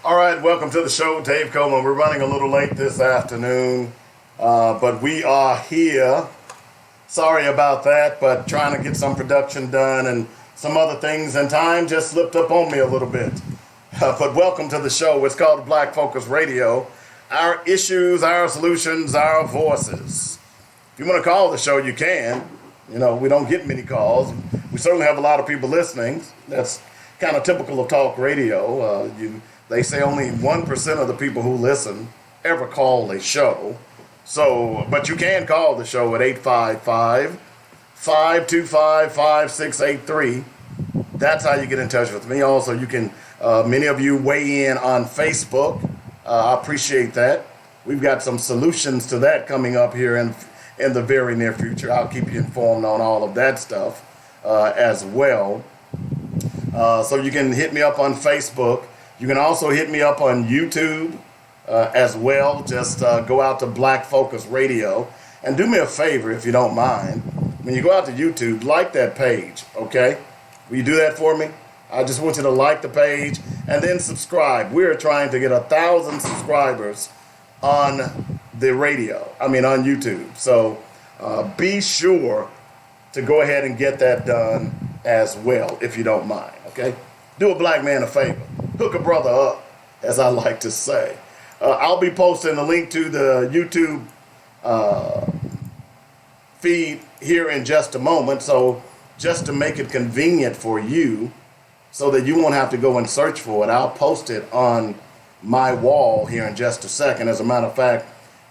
All right, welcome to the show, Dave Coleman. We're running a little late this afternoon, but we are here. Sorry about that, but trying to get some production done and some other things, and time just slipped up on me a little bit. But welcome to the show. It's called Black Focus Radio. Our issues, our solutions, our voices. If you want to call the show, you can. You know, we don't get many calls. We certainly have a lot of people listening. That's kind of typical of talk radio. They say only 1% of the people who listen ever call a show. So, but you can call the show at 855-525-5683. That's how you get in touch with me. Also, you can, many of you weigh in on Facebook. I appreciate that. We've got some solutions to that coming up here in the very near future. I'll keep you informed on all of that stuff as well. So you can hit me up on Facebook. You can also hit me up on YouTube as well. Just go out to Black Focus Radio and do me a favor if you don't mind. When you go out to YouTube, like that page, okay? Will you do that for me? I just want you to like the page and then subscribe. We're trying to get 1,000 subscribers on the radio, on YouTube. So be sure to go ahead and get that done as well, if you don't mind, okay? Do a black man a favor. Hook a brother up, as I like to say. I'll be posting a link to the YouTube feed here in just a moment. So just to make it convenient for you so that you won't have to go and search for it, I'll post it on my wall here in just a second. As a matter of fact,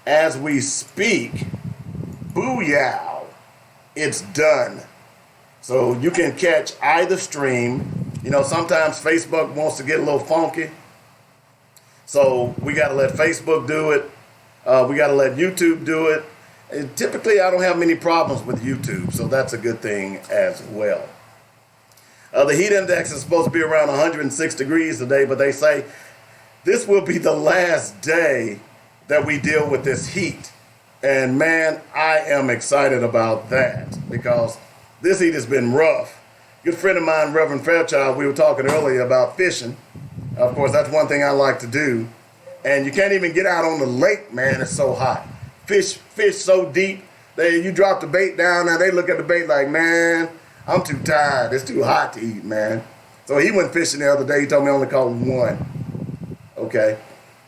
as we speak, booyah, it's done. So you can catch either stream. You know, sometimes Facebook wants to get a little funky. So we got to let Facebook do it. We got to let YouTube do it. And typically, I don't have many problems with YouTube, so that's a good thing as well. The heat index is supposed to be around 106 degrees today, but they say this will be the last day that we deal with this heat. And man, I am excited about that because this heat has been rough. Good friend of mine, Reverend Fairchild, we were talking earlier about fishing. Of course, that's one thing I like to do. And you can't even get out on the lake, man. It's so hot. Fish so deep. You drop the bait down there, they look at the bait like, man, I'm too tired. It's too hot to eat, man. So he went fishing the other day. He told me I only caught one. Okay.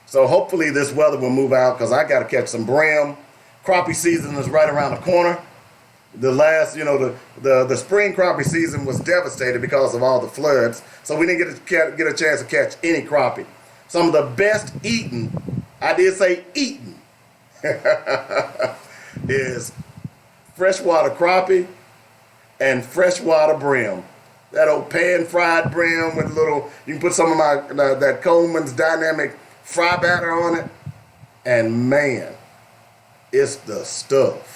So hopefully this weather will move out because I got to catch some brim. Crappie season is right around the corner. The last, the spring crappie season was devastated because of all the floods. So we didn't get a chance to catch any crappie. Some of the best eating, I did say eating, is freshwater crappie and freshwater brim. That old pan-fried brim with you can put some of that Coleman's Dynamic fry batter on it. And man, it's the stuff.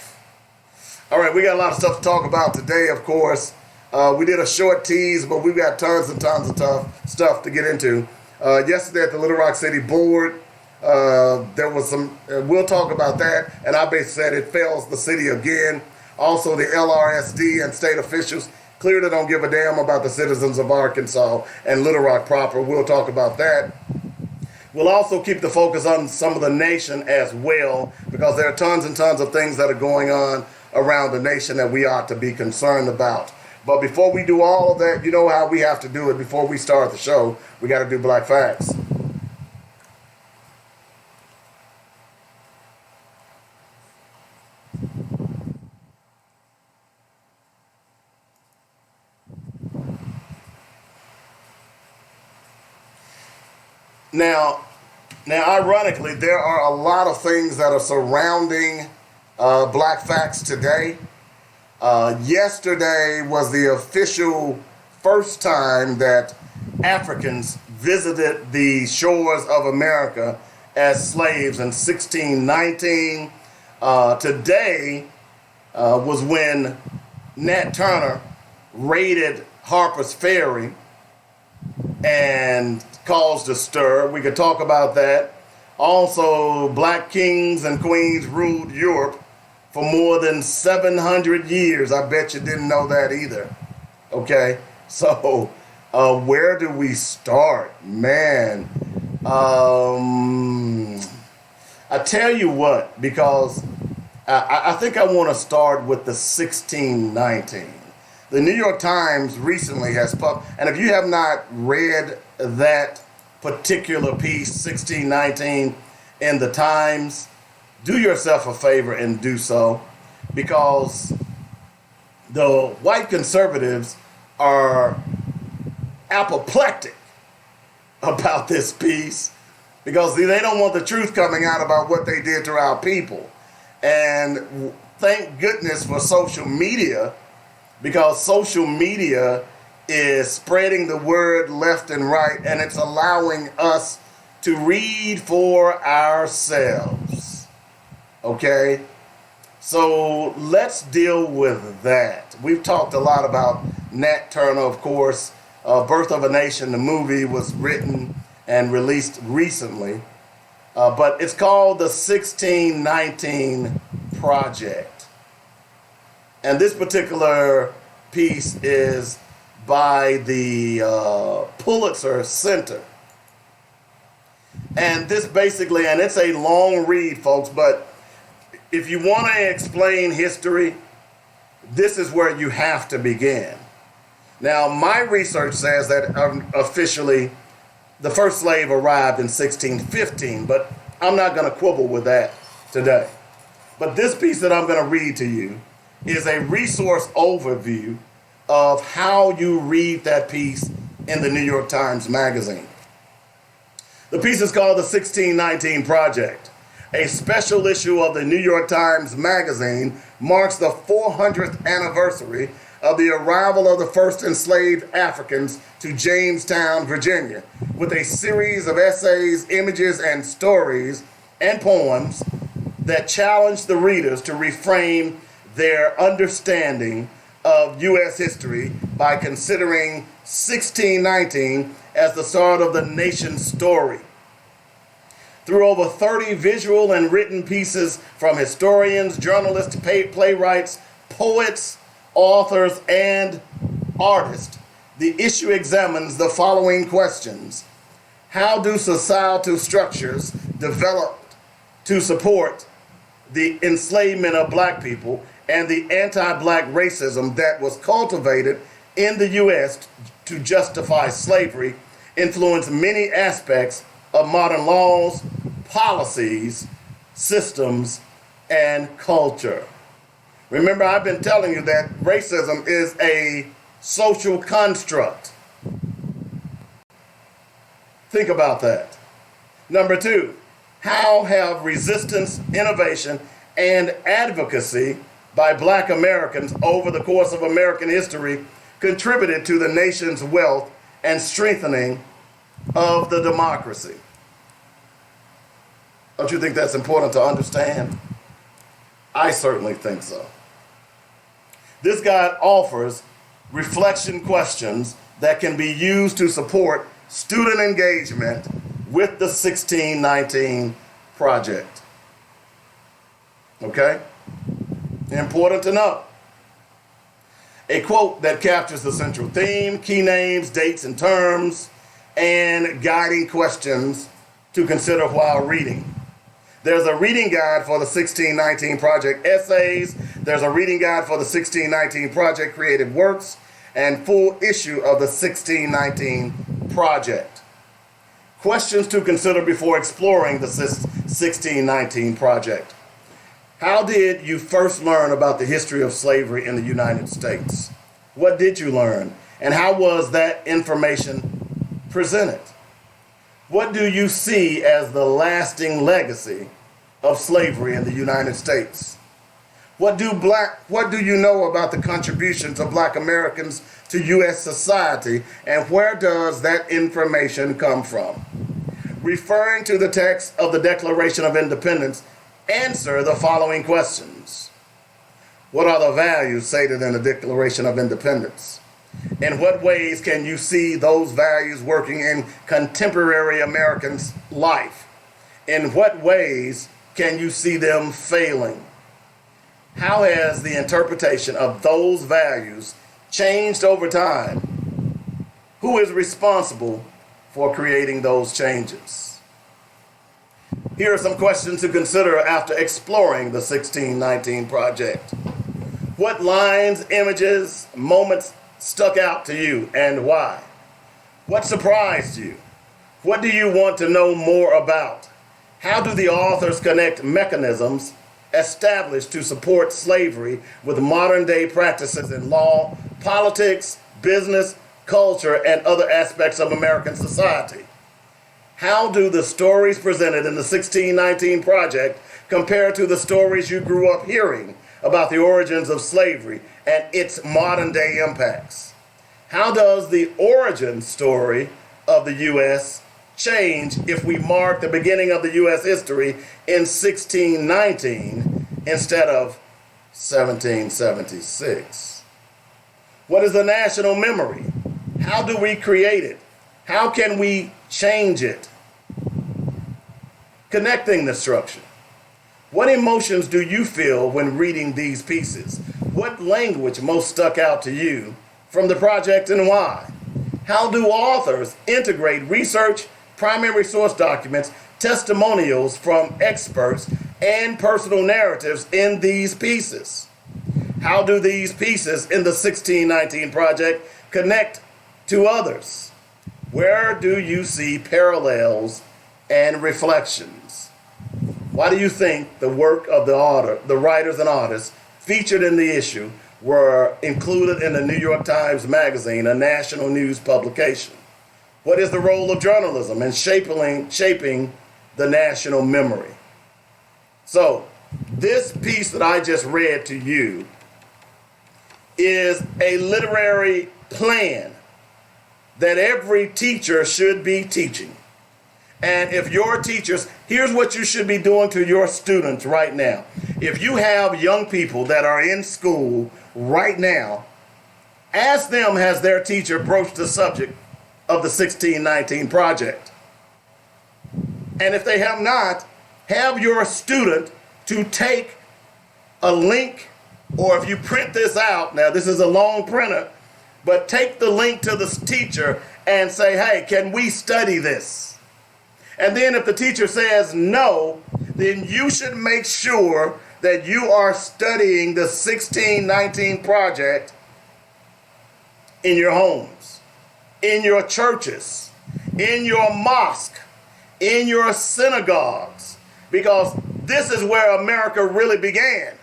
All right, we got a lot of stuff to talk about today, of course. We did a short tease, but we've got tons and tons of tough stuff to get into. Yesterday at the Little Rock City Board, there was some, we'll talk about that, and I basically said it fails the city again. Also, the LRSD and state officials clearly don't give a damn about the citizens of Arkansas and Little Rock proper. We'll talk about that. We'll also keep the focus on some of the nation as well, because there are tons and tons of things that are going on around the nation that we ought to be concerned about. But before we do all of that, you know how we have to do it. Before we start the show, we got to do Black Facts. Now, ironically, there are a lot of things that are surrounding Black Facts today. Yesterday was the official first time that Africans visited the shores of America as slaves in 1619. Today was when Nat Turner raided Harper's Ferry and caused a stir. We could talk about that. Also, black kings and queens ruled Europe for more than 700 years. I bet you didn't know that either. Okay, so where do we start? Man, Um, I tell you what, because I think I want to start with the 1619. The New York Times recently has and if you have not read that particular piece, 1619, in the Times, do yourself a favor and do so, because the white conservatives are apoplectic about this piece, because they don't want the truth coming out about what they did to our people. And thank goodness for social media, because social media is spreading the word left and right, and it's allowing us to read for ourselves. Okay? So let's deal with that. We've talked a lot about Nat Turner, of course. Birth of a Nation, the movie, was written and released recently. But it's called the 1619 Project. And this particular piece is by the Pulitzer Center. And this basically, and it's a long read, folks, but if you want to explain history, this is where you have to begin. Now, my research says that officially the first slave arrived in 1615, but I'm not going to quibble with that today. But this piece that I'm going to read to you is a resource overview of how you read that piece in the New York Times Magazine. The piece is called the 1619 Project. A special issue of the New York Times Magazine marks the 400th anniversary of the arrival of the first enslaved Africans to Jamestown, Virginia, with a series of essays, images, and stories and poems that challenge the readers to reframe their understanding of U.S. history by considering 1619 as the start of the nation's story. Through over 30 visual and written pieces from historians, journalists, playwrights, poets, authors, and artists, the issue examines the following questions. How do societal structures develop to support the enslavement of black people and the anti-black racism that was cultivated in the U.S. to justify slavery influence many aspects of modern laws, policies, systems, and culture? Remember, I've been telling you that racism is a social construct. Think about that. Number two, how have resistance, innovation, and advocacy by black Americans over the course of American history contributed to the nation's wealth and strengthening of the democracy? Don't you think that's important to understand? I certainly think so. This guide offers reflection questions that can be used to support student engagement with the 1619 Project. Okay? Important to know. A quote that captures the central theme, key names, dates, and terms, and guiding questions to consider while reading. There's a reading guide for the 1619 Project essays. There's a reading guide for the 1619 Project creative works, and full issue of the 1619 Project. Questions to consider before exploring the 1619 Project. How did you first learn about the history of slavery in the United States? What did you learn? And how was that information presented? What do you see as the lasting legacy of slavery in the United States? What do you know about the contributions of black Americans to U.S. society, and where does that information come from? Referring to the text of the Declaration of Independence, answer the following questions. What are the values stated in the Declaration of Independence? In what ways can you see those values working in contemporary Americans' life? In what ways can you see them failing? How has the interpretation of those values changed over time? Who is responsible for creating those changes? Here are some questions to consider after exploring the 1619 project. What lines, images, moments stuck out to you and why? What surprised you? What do you want to know more about? How do the authors connect mechanisms established to support slavery with modern-day practices in law, politics, business, culture, and other aspects of American society? How do the stories presented in the 1619 project compare to the stories you grew up hearing about the origins of slavery and its modern-day impacts? How does the origin story of the U.S. change if we mark the beginning of the U.S. history in 1619 instead of 1776? What is the national memory? How do we create it? How can we change it? Connecting the structure. What emotions do you feel when reading these pieces? What language most stuck out to you from the project and why? How do authors integrate research, primary source documents, testimonials from experts, and personal narratives in these pieces? How do these pieces in the 1619 project connect to others? Where do you see parallels and reflections? Why do you think the work of the writers and artists featured in the issue were included in the New York Times Magazine, a national news publication? What is the role of journalism in shaping the national memory? So, this piece that I just read to you is a literary plan that every teacher should be teaching. And if your teachers, here's what you should be doing to your students right now. If you have young people that are in school right now, ask them, has their teacher broached the subject of the 1619 project? And if they have not, have your student to take a link, or if you print this out, now this is a long printer, but take the link to the teacher and say, hey, can we study this? And then if the teacher says no, then you should make sure that you are studying the 1619 project in your homes, in your churches, in your mosque, in your synagogues, because this is where America really began.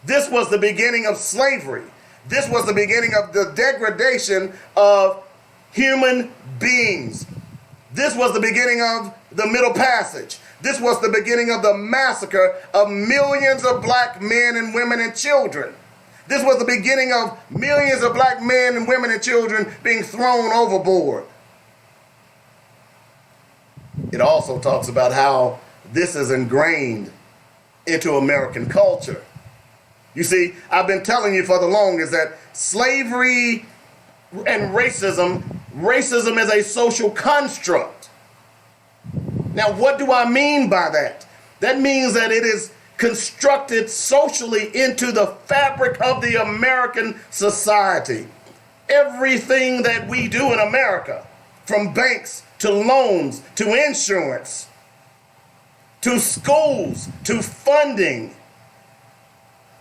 This was the beginning of slavery. This was the beginning of the degradation of human beings. This was the beginning of the Middle Passage. This was the beginning of the massacre of millions of black men and women and children. This was the beginning of millions of black men and women and children being thrown overboard. It also talks about how this is ingrained into American culture. You see, I've been telling you for the longest that slavery and racism is a social construct. Now, what do I mean by that? That means that it is constructed socially into the fabric of the American society. Everything that we do in America, from banks to loans to insurance to schools to funding,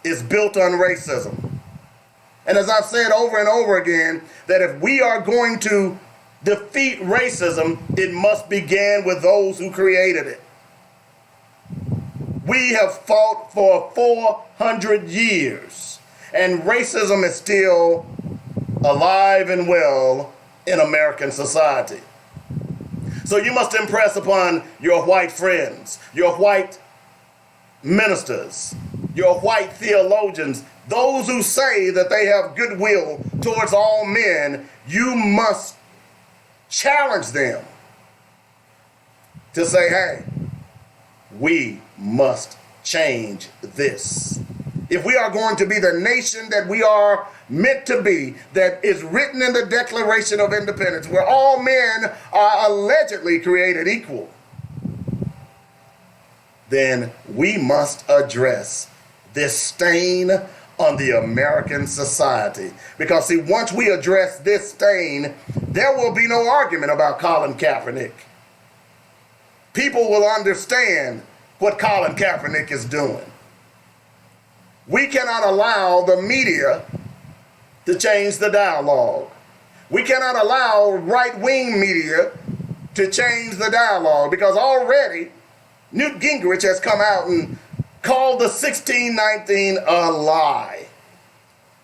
is built on racism. And as I've said over and over again, that if we are going to defeat racism, it must begin with those who created it. We have fought for 400 years, and racism is still alive and well in American society. So you must impress upon your white friends, your white ministers, your white theologians, those who say that they have goodwill towards all men, you must challenge them to say, hey, we must change this. If we are going to be the nation that we are meant to be, that is written in the Declaration of Independence, where all men are allegedly created equal, then we must address this stain on the American society. Because see, once we address this stain, there will be no argument about Colin Kaepernick. people will understand what Colin Kaepernick is doing. We cannot allow the media to change the dialogue. We cannot allow right-wing media to change the dialogue, because already Newt Gingrich has come out and called the 1619 a lie.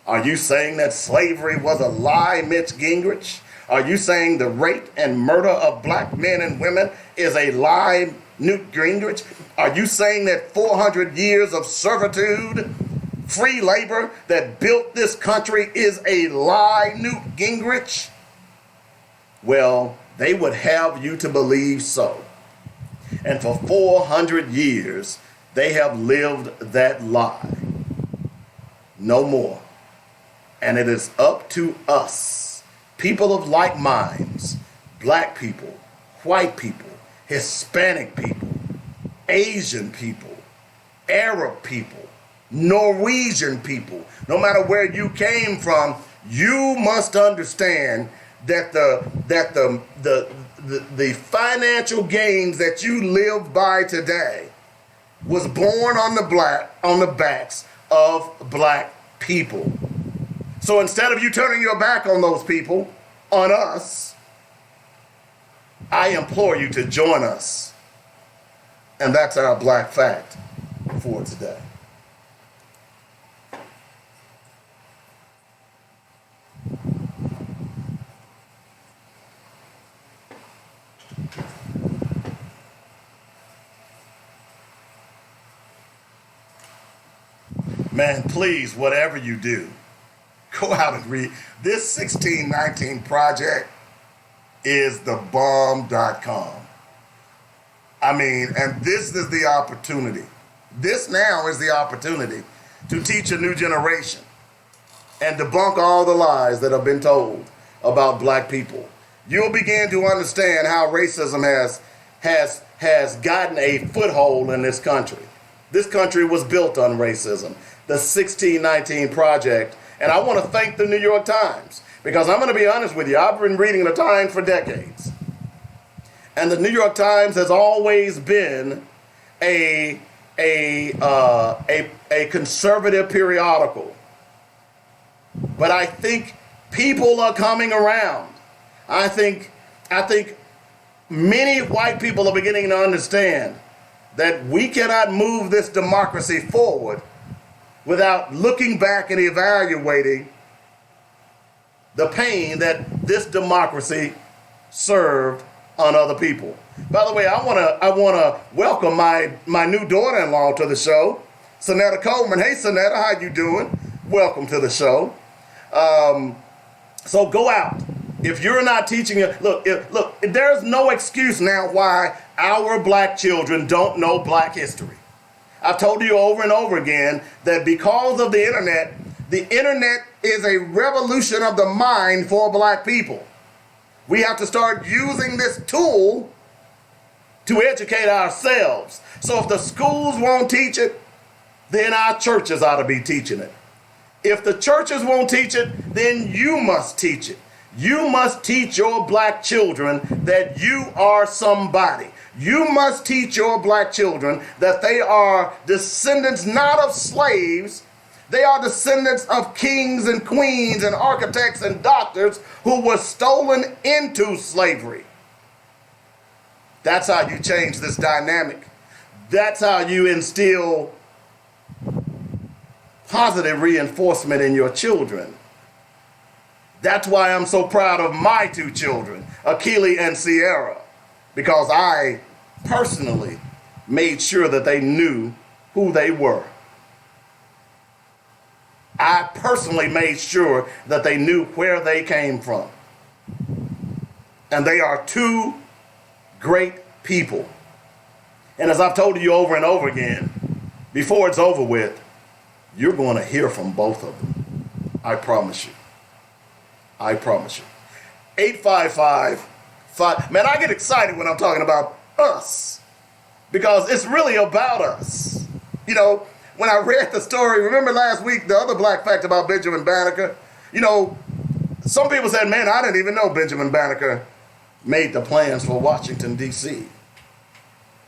Are you saying that slavery was a lie, Mitch Gingrich? Are you saying the rape and murder of black men and women is a lie, Newt Gingrich? Are you saying that 400 years of servitude, free labor that built this country is a lie, Newt Gingrich? Well, they would have you to believe so. And for 400 years, they have lived that lie. No more. And it is up to us, people of like minds, black people, white people, Hispanic people, Asian people, Arab people, Norwegian people, no matter where you came from, you must understand that the financial gains that you live by today was born on the backs of black people. So instead of you turning your back on those people, on us, I implore you to join us. And that's our Black Fact for today. Man, please, whatever you do, go out and read. This 1619 project is thebomb.com. I mean, and this is the opportunity. This now is the opportunity to teach a new generation and debunk all the lies that have been told about black people. You'll begin to understand how racism has gotten a foothold in this country. This country was built on racism. The 1619 Project. And I want to thank the New York Times, because I'm going to be honest with you, I've been reading the Times for decades. And the New York Times has always been a conservative periodical. But I think people are coming around. I think many white people are beginning to understand that we cannot move this democracy forward without looking back and evaluating the pain that this democracy served on other people. By the way, I wanna welcome my new daughter-in-law to the show, Sonetta Coleman. Hey, Sonetta, how you doing? Welcome to the show. So go out. If you're not teaching it, look, there's no excuse now why our black children don't know black history. I've told you over and over again that because of the internet is a revolution of the mind for black people. We have to start using this tool to educate ourselves. So if the schools won't teach it, then our churches ought to be teaching it. If the churches won't teach it, then you must teach it. You must teach your black children that you are somebody. You must teach your black children that they are descendants not of slaves. They are descendants of kings and queens and architects and doctors who were stolen into slavery. That's how you change this dynamic. That's how you instill positive reinforcement in your children. That's why I'm so proud of my two children, Akili and Sierra, because I personally made sure that they knew who they were. I personally made sure that they knew where they came from. And they are two great people. And as I've told you over and over again, before it's over with, you're going to hear from both of them. I promise you. I promise you. 855. Man, I get excited when I'm talking about us, because it's really about us. You know, when I read the story, remember last week, the other black fact about Benjamin Banneker? You know, some people said, man, I didn't even know Benjamin Banneker made the plans for Washington, D.C.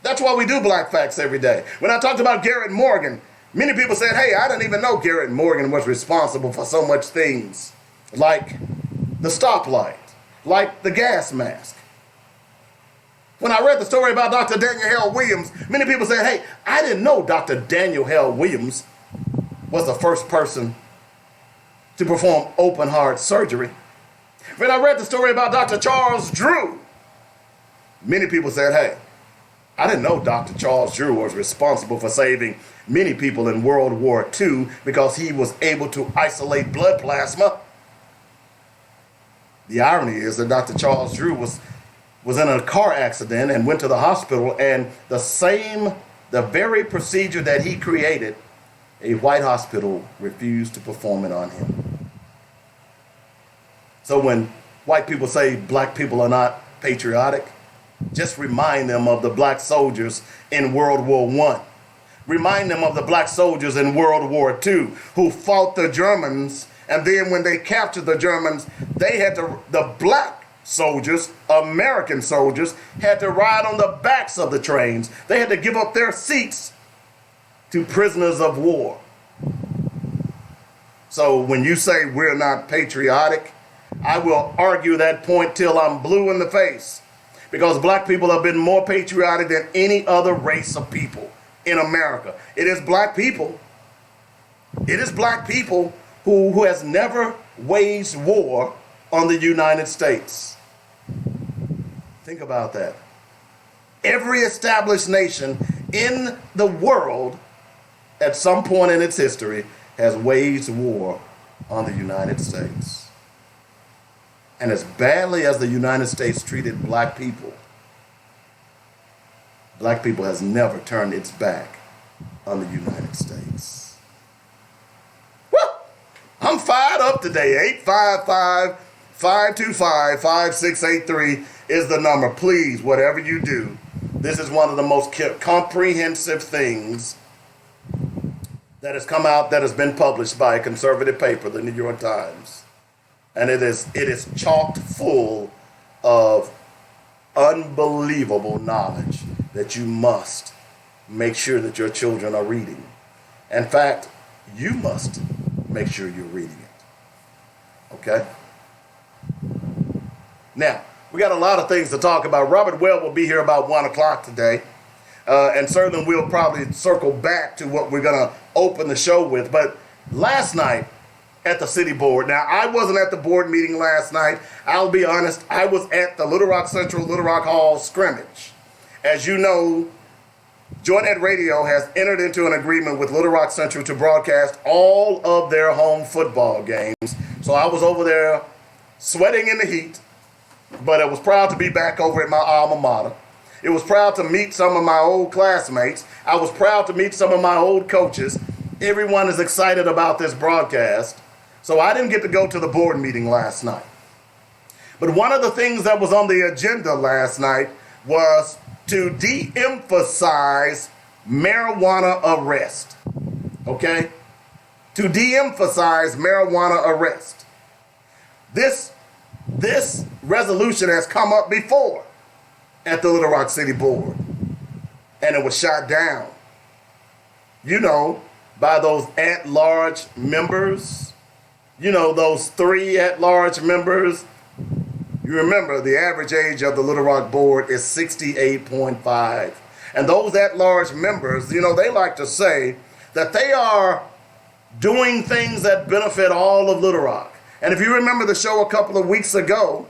That's why we do Black Facts every day. When I talked about Garrett Morgan, many people said, hey, I didn't even know Garrett Morgan was responsible for so much things like the stoplight, like the gas mask. When I read the story about Dr. Daniel Hale Williams, many people said, hey, I didn't know Dr. Daniel Hale Williams was the first person to perform open heart surgery. When I read the story about Dr. Charles Drew, many people said, hey, I didn't know Dr. Charles Drew was responsible for saving many people in World War II because he was able to isolate blood plasma. The irony is that Dr. Charles Drew was in a car accident and went to the hospital, and the very procedure that he created, a white hospital refused to perform it on him. So when white people say black people are not patriotic, just remind them of the black soldiers in World War I. Remind them of the black soldiers in World War II who fought the Germans, and then when they captured the Germans, the black soldiers, American soldiers, had to ride on the backs of the trains. They had to give up their seats to prisoners of war. So when you say we're not patriotic, I will argue that point till I'm blue in the face, because black people have been more patriotic than any other race of people in America. It is black people. It is black people who has never waged war on the United States. Think about that. Every established nation in the world at some point in its history has waged war on the United States. And as badly as the United States treated black people has never turned its back on the United States. Well, I'm fired up today. 855-525-5683 is the number. Please, whatever you do, this is one of the most comprehensive things that has come out, that has been published by a conservative paper, the New York Times. And it is chock full of unbelievable knowledge that you must make sure that your children are reading. In fact, you must make sure you're reading it. Okay? Now, we got a lot of things to talk about. Robert Webb will be here about 1 o'clock today. And certainly we'll probably circle back to what we're going to open the show with. But last night at the city board, now I wasn't at the board meeting last night. I'll be honest, I was at the Little Rock Central, Little Rock Hall scrimmage. As you know, Joynet Radio has entered into an agreement with Little Rock Central to broadcast all of their home football games. So I was over there sweating in the heat, but I was proud to be back over at my alma mater. It was proud to meet some of my old classmates. I was proud to meet some of my old coaches. Everyone is excited about this broadcast. So I didn't get to go to the board meeting last night. But one of the things that was on the agenda last night was to de-emphasize marijuana arrest. Okay? To de-emphasize marijuana arrest. This resolution has come up before at the Little Rock City Board, and it was shot down, by those at-large members, those 3 at-large members. You remember the average age of the Little Rock Board is 68.5. And those at-large members, they like to say that they are doing things that benefit all of Little Rock. And if you remember the show a couple of weeks ago,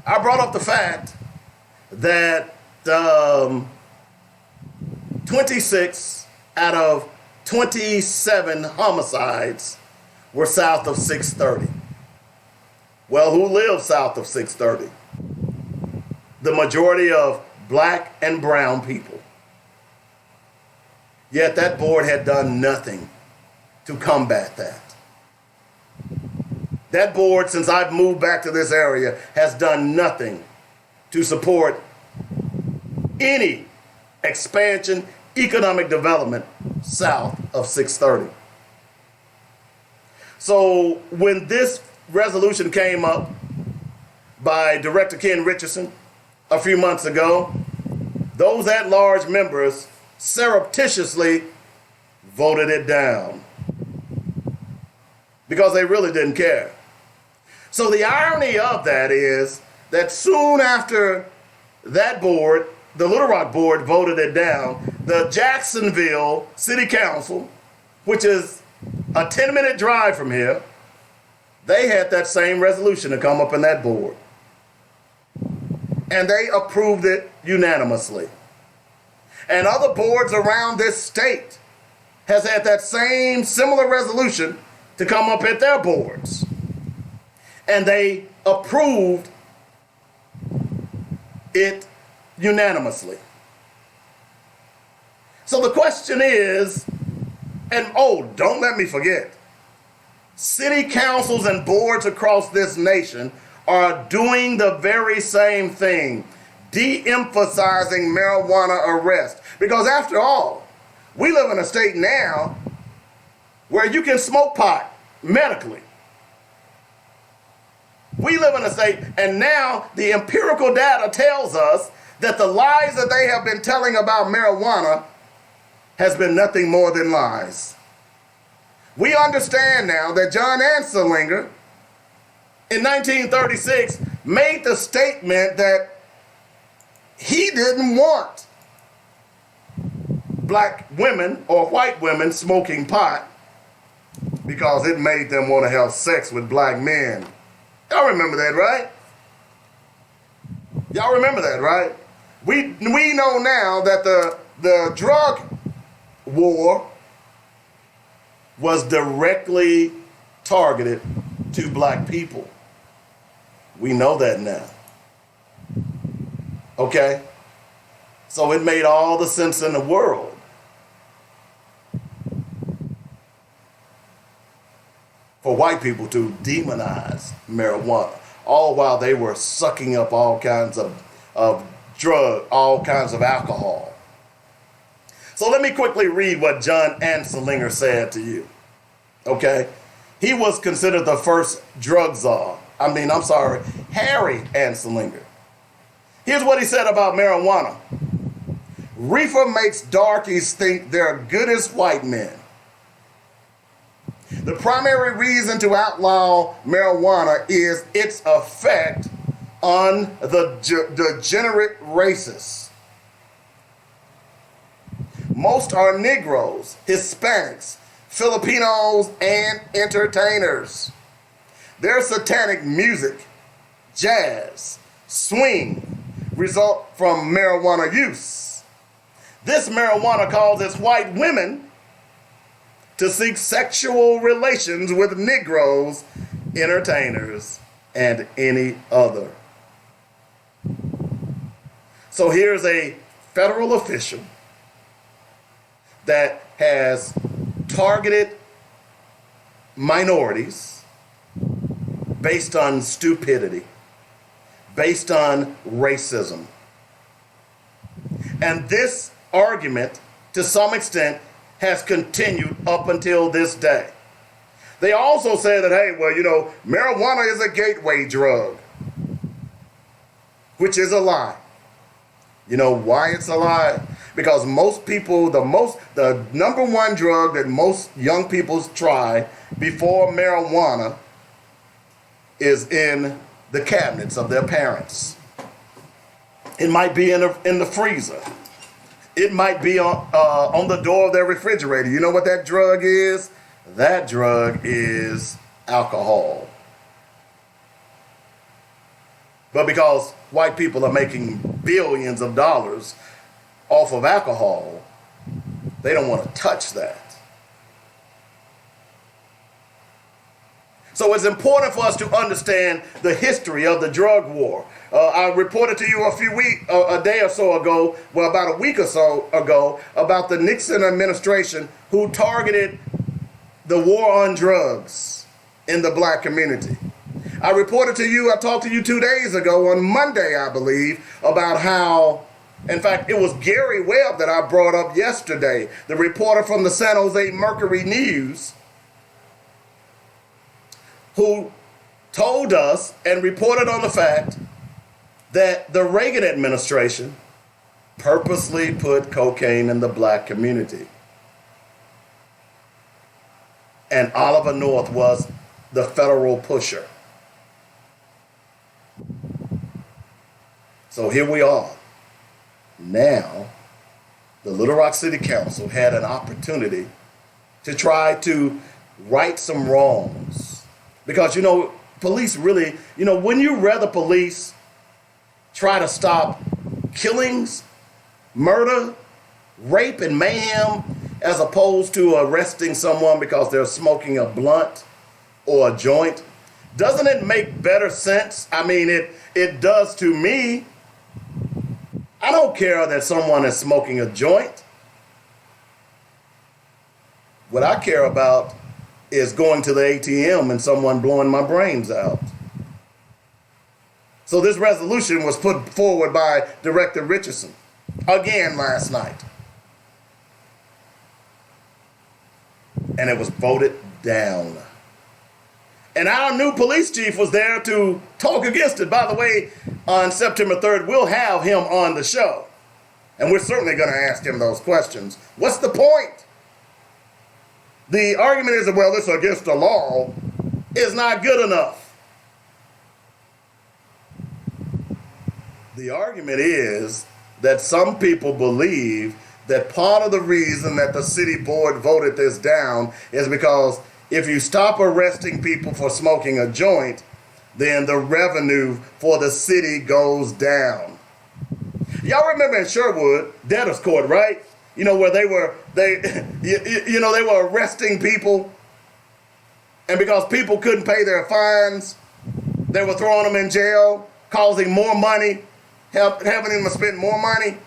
I brought up the fact that 26 out of 27 homicides were south of 630. Well, who lives south of 630? The majority of black and brown people. Yet that board had done nothing to combat that. That board, since I've moved back to this area, has done nothing to support any expansion, economic development south of 630. So when this resolution came up by Director Ken Richardson a few months ago, those at-large members surreptitiously voted it down because they really didn't care. So the irony of that is that soon after that board, the Little Rock board, voted it down, the Jacksonville City Council, which is a 10-minute drive from here, they had that same resolution to come up in that board. And they approved it unanimously. And other boards around this state has had that same similar resolution to come up at their boards. And they approved it unanimously. So the question is, and oh, don't let me forget, city councils and boards across this nation are doing the very same thing, de-emphasizing marijuana arrest. Because after all, we live in a state now where you can smoke pot medically. We live in a state, and now the empirical data tells us that the lies that they have been telling about marijuana has been nothing more than lies. We understand now that John Anselinger in 1936 made the statement that he didn't want black women or white women smoking pot because it made them want to have sex with black men. Y'all remember that, right? Y'all remember that, right? We know now that the drug war was directly targeted to black people. We know that now. Okay? So it made all the sense in the world for white people to demonize marijuana, all while they were sucking up all kinds of drug, all kinds of alcohol. So let me quickly read what John Anselinger said to you. Okay? He was considered the first drug czar. Harry Anselinger. Here's what he said about marijuana. Reefer makes darkies think they're good as white men. The primary reason to outlaw marijuana is its effect on the degenerate races. Most are Negroes, Hispanics, Filipinos, and entertainers. Their satanic music, jazz, swing, result from marijuana use. This marijuana causes white women to seek sexual relations with Negroes, entertainers, and any other. So here's a federal official that has targeted minorities based on stupidity, based on racism. And this argument, to some extent, has continued up until this day. They also say that, hey, well, marijuana is a gateway drug, which is a lie. You know why it's a lie? Because most people, the number one drug that most young people try before marijuana is in the cabinets of their parents. It might be in the freezer. It might be on the door of their refrigerator. You know what that drug is? That drug is alcohol. But because white people are making billions of dollars off of alcohol, they don't want to touch that. So it's important for us to understand the history of the drug war. I reported to you a day or so ago, well, about a week or so ago, about the Nixon administration who targeted the war on drugs in the black community. I talked to you 2 days ago on Monday, I believe, about how, in fact, it was Gary Webb that I brought up yesterday, the reporter from the San Jose Mercury News, who told us and reported on the fact that the Reagan administration purposely put cocaine in the black community. And Oliver North was the federal pusher. So here we are. Now, the Little Rock City Council had an opportunity to try to right some wrongs. Because, police really, wouldn't you rather police try to stop killings, murder, rape, and mayhem as opposed to arresting someone because they're smoking a blunt or a joint? Doesn't it make better sense? I mean, it does to me. I don't care that someone is smoking a joint. What I care about is going to the ATM and someone blowing my brains out. So this resolution was put forward by Director Richardson again last night. And it was voted down. And our new police chief was there to talk against it. By the way, on September 3rd, we'll have him on the show. And we're certainly going to ask him those questions. What's the point? The argument is that, well, this against the law is not good enough. The argument is that some people believe that part of the reason that the city board voted this down is because if you stop arresting people for smoking a joint, then the revenue for the city goes down. Y'all remember in Sherwood, debtor's court, right? Where they were arresting people, and because people couldn't pay their fines, they were throwing them in jail, causing more money, having them spend more money.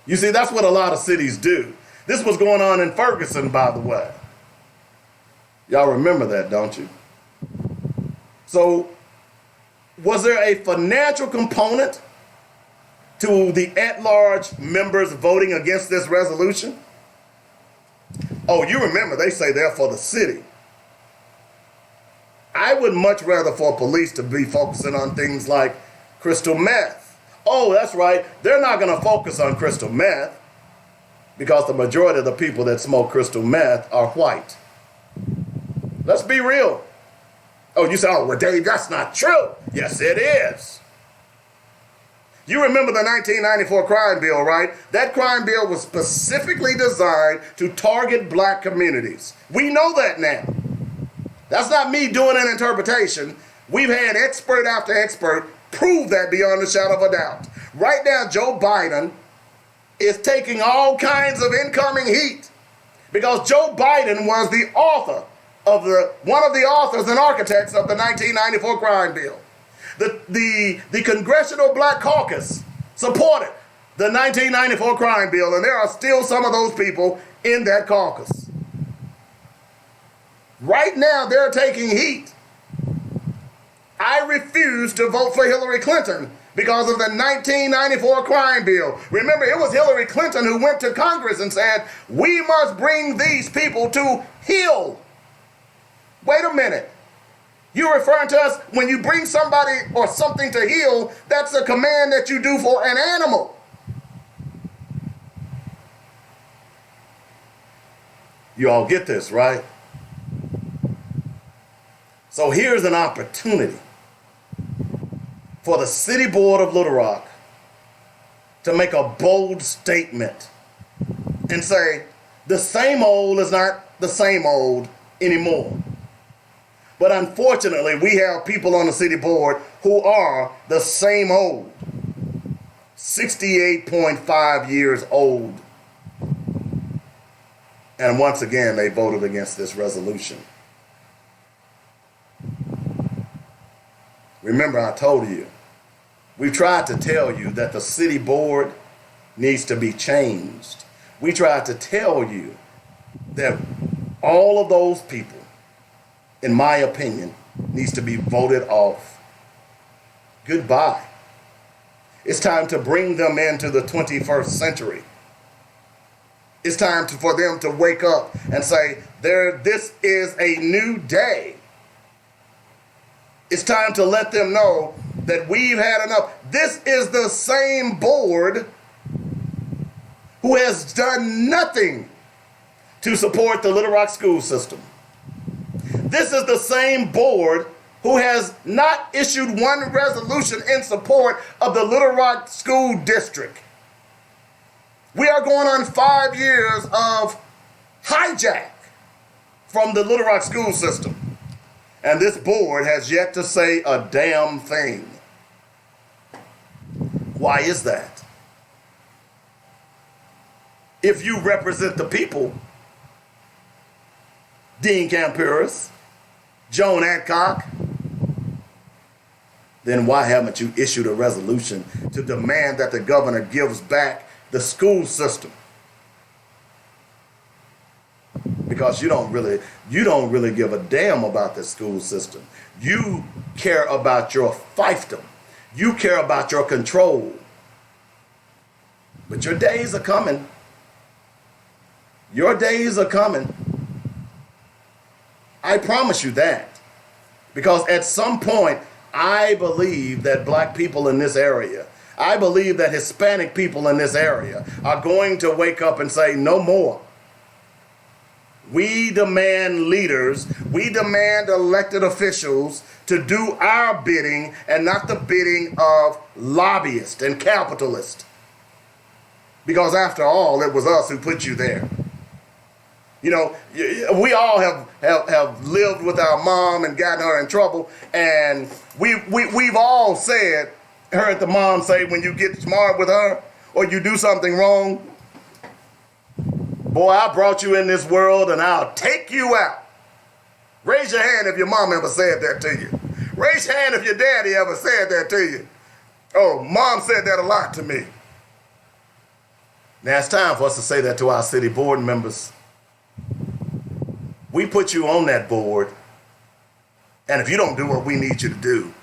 You see, that's what a lot of cities do. This was going on in Ferguson, by the way. Y'all remember that, don't you? So, was there a financial component to the at-large members voting against this resolution? Oh, you remember, they say they're for the city. I would much rather for police to be focusing on things like crystal meth. Oh, that's right, they're not going to focus on crystal meth because the majority of the people that smoke crystal meth are white. Let's be real. Oh, you say, oh, well, Dave, that's not true. Yes, it is. You remember the 1994 crime bill, right? That crime bill was specifically designed to target black communities. We know that now. That's not me doing an interpretation. We've had expert after expert prove that beyond a shadow of a doubt. Right now, Joe Biden is taking all kinds of incoming heat because Joe Biden was the author of one of the authors and architects of the 1994 crime bill. The Congressional Black Caucus supported the 1994 crime bill, and there are still some of those people in that caucus. Right now, they're taking heat. I refuse to vote for Hillary Clinton because of the 1994 crime bill. Remember, it was Hillary Clinton who went to Congress and said, we must bring these people to heel. Wait a minute. You're referring to us when you bring somebody or something to heel, that's a command that you do for an animal. You all get this, right? So here's an opportunity for the City Board of Little Rock to make a bold statement and say, the same old is not the same old anymore. But unfortunately, we have people on the city board who are the same old, 68.5 years old. And once again, they voted against this resolution. Remember, I told you, we tried to tell you that the city board needs to be changed. We tried to tell you that all of those people, in my opinion, needs to be voted off. Goodbye. It's time to bring them into the 21st century. It's time for them to wake up and say, this is a new day. It's time to let them know that we've had enough. This is the same board who has done nothing to support the Little Rock school system. This is the same board who has not issued one resolution in support of the Little Rock school district. We are going on 5 years of hijack from the Little Rock school system. And this board has yet to say a damn thing. Why is that? If you represent the people, Dean Campuris, Joan Adcock, then why haven't you issued a resolution to demand that the governor gives back the school system? Because you don't really give a damn about the school system. You care about your fiefdom. You care about your control. But your days are coming. Your days are coming. I promise you that. Because at some point, I believe that black people in this area, I believe that Hispanic people in this area are going to wake up and say, no more. We demand leaders, we demand elected officials to do our bidding and not the bidding of lobbyists and capitalists. Because after all, it was us who put you there. You know, we all have lived with our mom and gotten her in trouble, and we've all heard the mom say, when you get smart with her or you do something wrong, boy, I brought you in this world and I'll take you out. Raise your hand if your mom ever said that to you. Raise your hand if your daddy ever said that to you. Oh, mom said that a lot to me. Now it's time for us to say that to our city board members. We put you on that board, and if you don't do what we need you to do,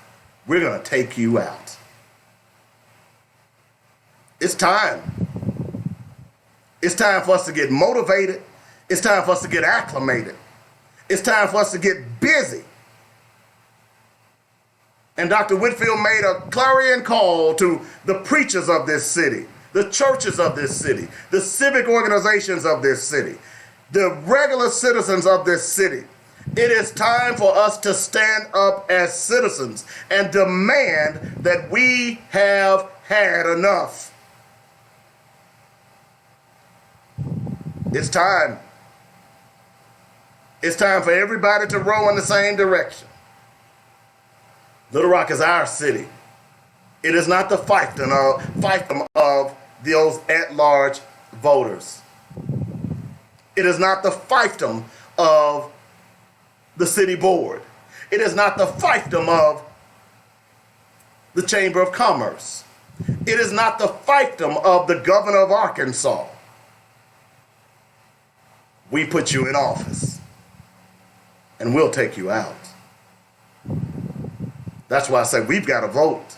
we're going to take you out. It's time. It's time for us to get motivated. It's time for us to get acclimated. It's time for us to get busy. And Dr. Whitfield made a clarion call to the preachers of this city, the churches of this city, the civic organizations of this city, the regular citizens of this city. It is time for us to stand up as citizens and demand that we have had enough. It's time. It's time for everybody to row in the same direction. Little Rock is our city. It is not the fiefdom of those at-large voters. It is not the fiefdom of the city board. It is not the fiefdom of the Chamber of Commerce. It is not the fiefdom of the governor of Arkansas. We put you in office, and we'll take you out. That's why I say we've got to vote.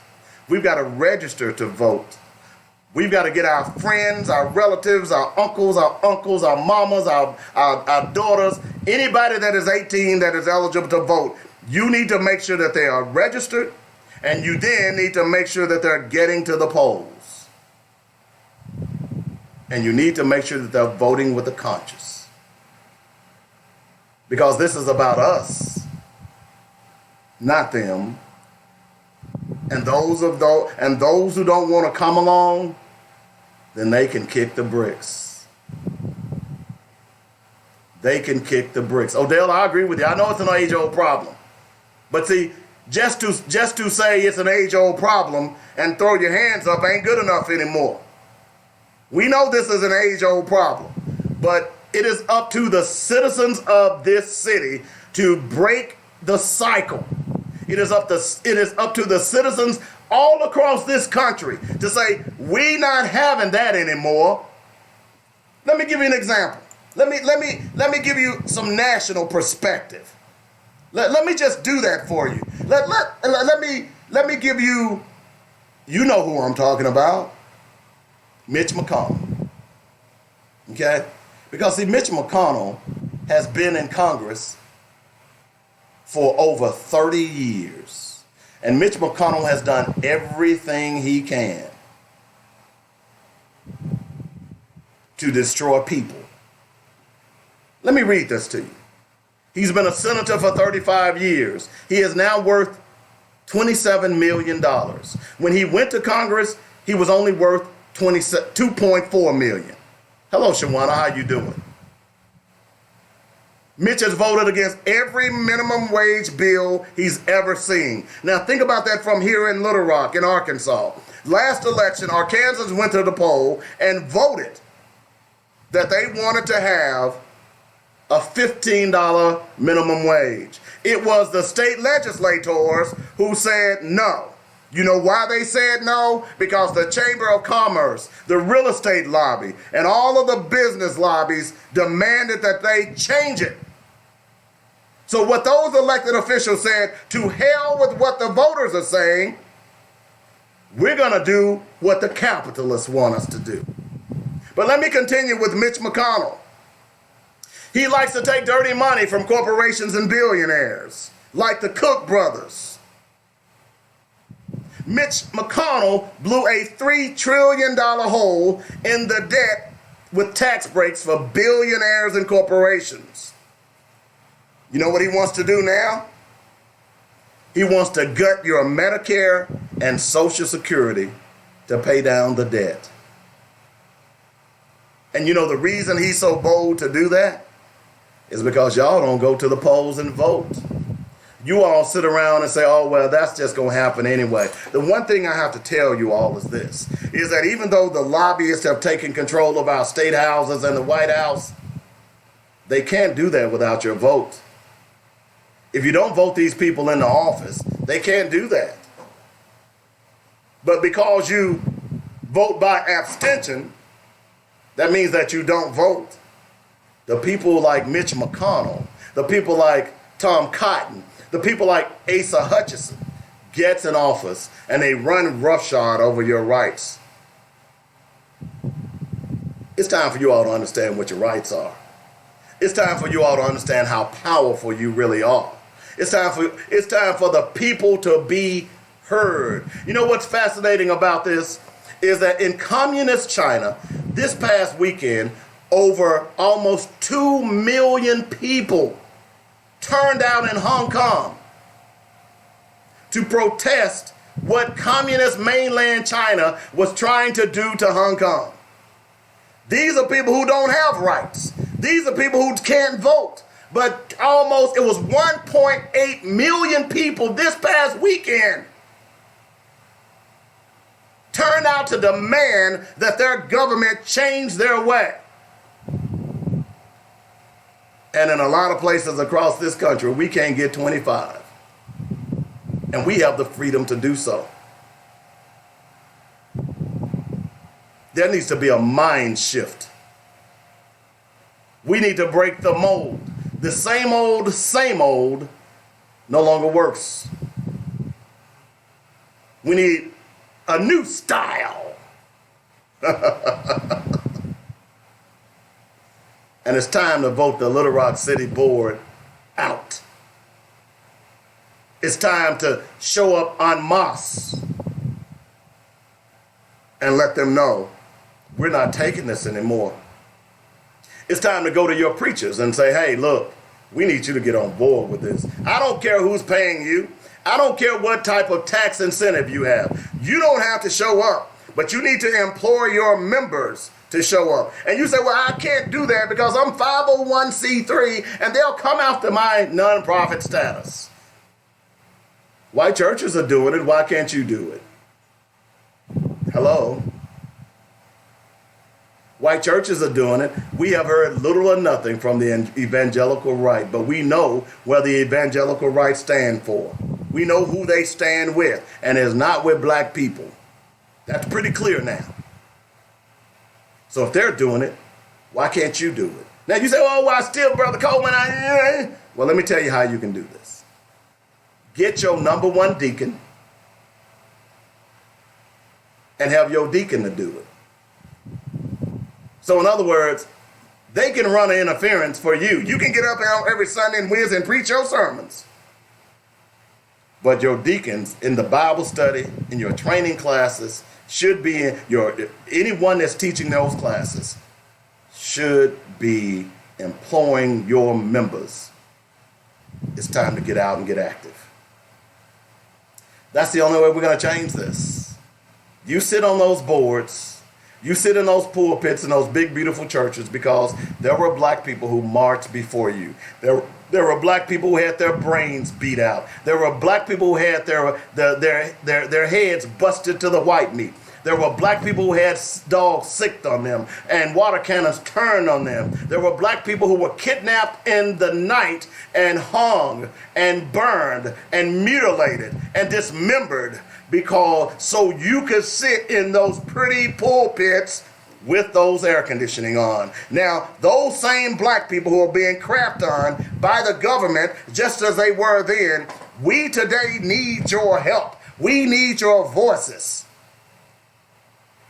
We've got to register to vote. We've got to get our friends, our relatives, our uncles, our mamas, our daughters, anybody that is 18 that is eligible to vote. You need to make sure that they are registered, and you then need to make sure that they're getting to the polls. And you need to make sure that they're voting with a conscience. Because this is about us, not them. And those who don't want to come along, then they can kick the bricks. They can kick the bricks. Odell, I agree with you. I know it's an age-old problem. But see, just to say it's an age-old problem and throw your hands up ain't good enough anymore. We know this is an age-old problem. But it is up to the citizens of this city to break the cycle. It is up to the citizens all across this country to say, we not having that anymore. Let me give you an example. Let me give you some national perspective. Let me just do that for you. Let me give you, you know who I'm talking about, Mitch McConnell. Okay? Because see, Mitch McConnell has been in Congress for over 30 years. And Mitch McConnell has done everything he can to destroy people. Let me read this to you. He's been a senator for 35 years. He is now worth $27 million. When he went to Congress, he was only worth $2.4 million. Hello, Shawana, how you doing? Mitch has voted against every minimum wage bill he's ever seen. Now think about that from here in Little Rock in Arkansas. Last election, Arkansans went to the poll and voted that they wanted to have a $15 minimum wage. It was the state legislators who said no. You know why they said no? Because the Chamber of Commerce, the real estate lobby, and all of the business lobbies demanded that they change it. So what those elected officials said, to hell with what the voters are saying, we're going to do what the capitalists want us to do. But let me continue with Mitch McConnell. He likes to take dirty money from corporations and billionaires, like the Koch brothers. Mitch McConnell blew a $3 trillion hole in the debt with tax breaks for billionaires and corporations. You know what he wants to do now? He wants to gut your Medicare and Social Security to pay down the debt. And you know the reason he's so bold to do that is because y'all don't go to the polls and vote. You all sit around and say, oh, well, that's just going to happen anyway. The one thing I have to tell you all is this, is that even though the lobbyists have taken control of our state houses and the White House, they can't do that without your vote. If you don't vote these people into office, they can't do that. But because you vote by abstention, that means that you don't vote. The people like Mitch McConnell, the people like Tom Cotton, the people like Asa Hutchinson gets in office and they run roughshod over your rights. It's time for you all to understand what your rights are. It's time for you all to understand how powerful you really are. It's time for the people to be heard. You know what's fascinating about this is that in communist China, this past weekend, over almost 2 million people turned out in Hong Kong to protest what communist mainland China was trying to do to Hong Kong. These are people who don't have rights. These are people who can't vote. But it was 1.8 million people this past weekend turned out to demand that their government change their way. And in a lot of places across this country, we can't get 25. And we have the freedom to do so. There needs to be a mind shift. We need to break the mold. The same old no longer works. We need a new style. And it's time to vote the Little Rock City Board out. It's time to show up en masse and let them know we're not taking this anymore. It's time to go to your preachers and say, hey, look, we need you to get on board with this. I don't care who's paying you. I don't care what type of tax incentive you have. You don't have to show up, but you need to implore your members to show up. And you say, well, I can't do that because I'm 501c3 and they'll come after my nonprofit status. White churches are doing it. Why can't you do it? Hello? White churches are doing it. We have heard little or nothing from the evangelical right, but we know where the evangelical right stand for. We know who they stand with, and it's not with black people. That's pretty clear now. So if they're doing it, why can't you do it? Now you say, oh, well, still, Brother Coleman. Well, let me tell you how you can do this. Get your number one deacon and have your deacon to do it. So in other words, they can run an interference for you. You can get up every Sunday and whiz and preach your sermons. But your deacons in the Bible study, in your training classes, should be anyone that's teaching those classes should be employing your members. It's time to get out and get active. That's the only way we're going to change this. You sit on those boards, you sit in those pulpits in those big, beautiful churches because there were black people who marched before you. There were black people who had their brains beat out. There were black people who had their heads busted to the white meat. There were black people who had dogs sicked on them and water cannons turned on them. There were black people who were kidnapped in the night and hung and burned and mutilated and dismembered so you could sit in those pretty pulpits with those air conditioning on. Now, those same black people who are being crapped on by the government, just as they were then, we today need your help. We need your voices.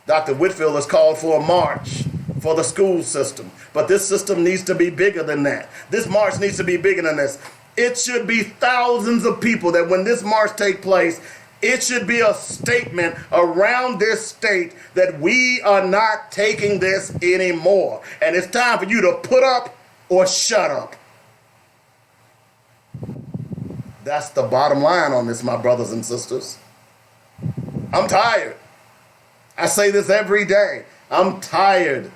Dr. Whitfield has called for a march for the school system, but this system needs to be bigger than that. This march needs to be bigger than this. It should be thousands of people that when this march takes place, it should be a statement around this state that we are not taking this anymore. And it's time for you to put up or shut up. That's the bottom line on this, my brothers and sisters. I'm tired. I say this every day. I'm tired.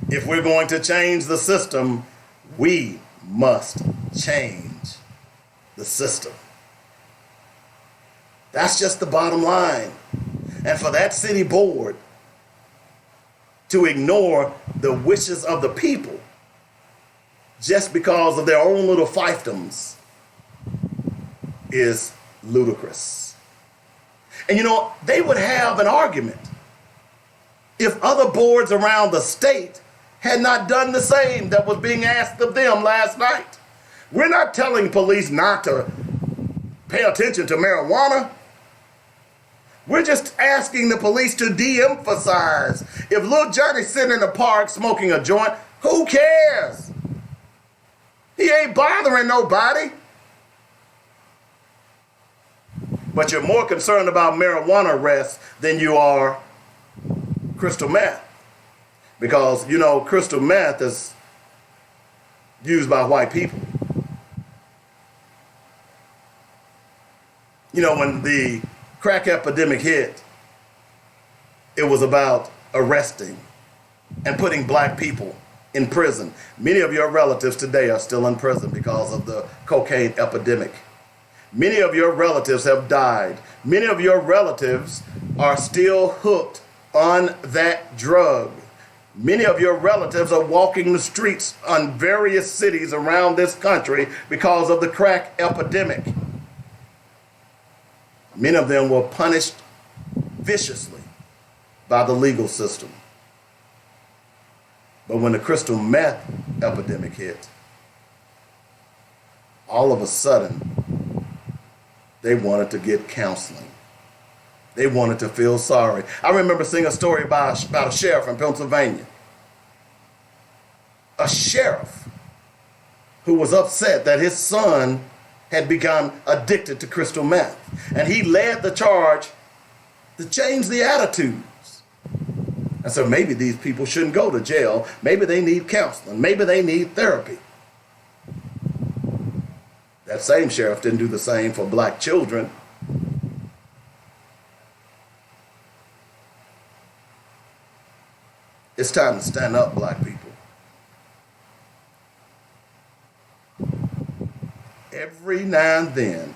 If we're going to change the system, we must change the system. That's just the bottom line. And for that city board to ignore the wishes of the people just because of their own little fiefdoms is ludicrous. And they would have an argument if other boards around the state had not done the same that was being asked of them last night. We're not telling police not to pay attention to marijuana. We're just asking the police to de-emphasize. If little Johnny's sitting in the park smoking a joint, who cares? He ain't bothering nobody. But you're more concerned about marijuana arrests than you are crystal meth. Because, crystal meth is used by white people. When the crack epidemic hit, it was about arresting and putting black people in prison. Many of your relatives today are still in prison because of the cocaine epidemic. Many of your relatives have died. Many of your relatives are still hooked on that drug. Many of your relatives are walking the streets on various cities around this country because of the crack epidemic. Many of them were punished viciously by the legal system. But when the crystal meth epidemic hit, all of a sudden, they wanted to get counseling. They wanted to feel sorry. I remember seeing a story about a sheriff in Pennsylvania. A sheriff who was upset that his son had become addicted to crystal meth. And he led the charge to change the attitudes. And so maybe these people shouldn't go to jail. Maybe they need counseling. Maybe they need therapy. That same sheriff didn't do the same for black children. It's time to stand up, black people. Every now and then,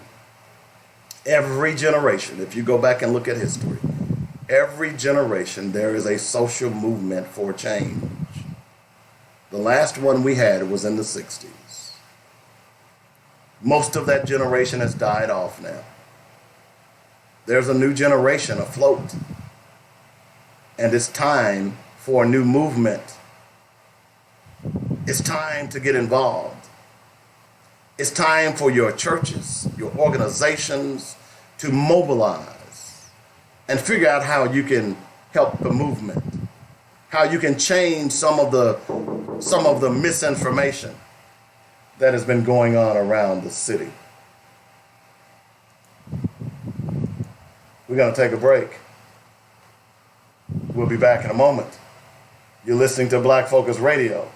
every generation, if you go back and look at history, every generation there is a social movement for change. The last one we had was in the 60s. Most of that generation has died off now. There's a new generation afloat. And it's time for a new movement. It's time to get involved. It's time for your churches, your organizations to mobilize and figure out how you can help the movement, how you can change some of the misinformation that has been going on around the city. We're going to take a break. We'll be back in a moment. You're listening to Black Focus Radio.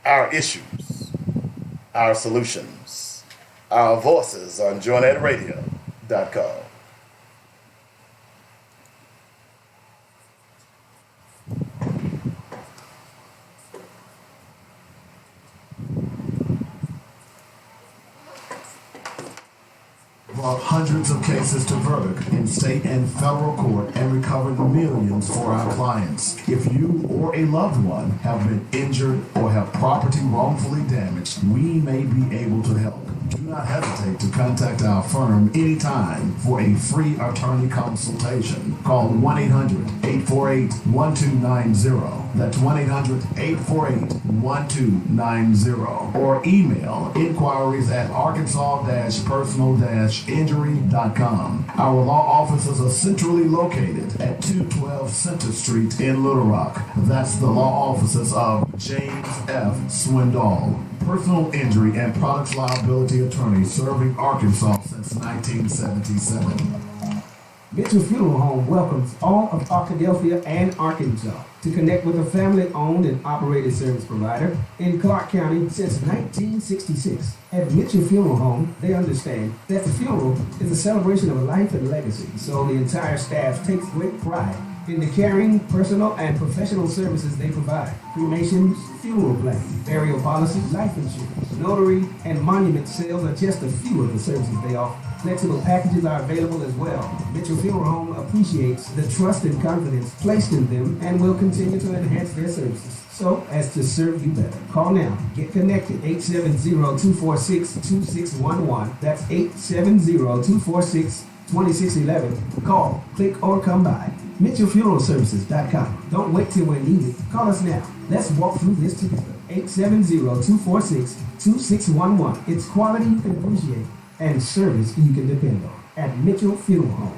Our issues, our solutions, our voices on joinetradio.com. Brought hundreds of cases to verdict in state and federal court and recovered millions for our clients. If you or a loved one have been injured or have property wrongfully damaged, we may be able to help. Do not hesitate to contact our firm anytime for a free attorney consultation. Call 1-800-848-1290. That's 1-800-848-1290. Or email inquiries at arkansas-personal-injury.com. Our law offices are centrally located at 212 Center Street in Little Rock. That's the law offices of James F. Swindoll, personal injury and products liability attorney serving Arkansas since 1977. Mitchell Funeral Home welcomes all of Arkadelphia and Arkansas to connect with a family-owned and operated service provider in Clark County since 1966. At Mitchell Funeral Home, they understand that the funeral is a celebration of life and legacy, so the entire staff takes great pride in the caring, personal, and professional services they provide. Cremations, funeral planning, burial policy, life insurance, notary, and monument sales are just a few of the services they offer. Flexible packages are available as well. Mitchell Funeral Home appreciates the trust and confidence placed in them and will continue to enhance their services so as to serve you better. Call now. Get connected. 870-246-2611. That's 870-246-2611. Call, click, or come by. MitchellFuneralServices.com. Don't wait till we're needed. Call us now. Let's walk through this together. 870-246-2611. It's quality you can appreciate and service you can depend on at Mitchell Funeral Home.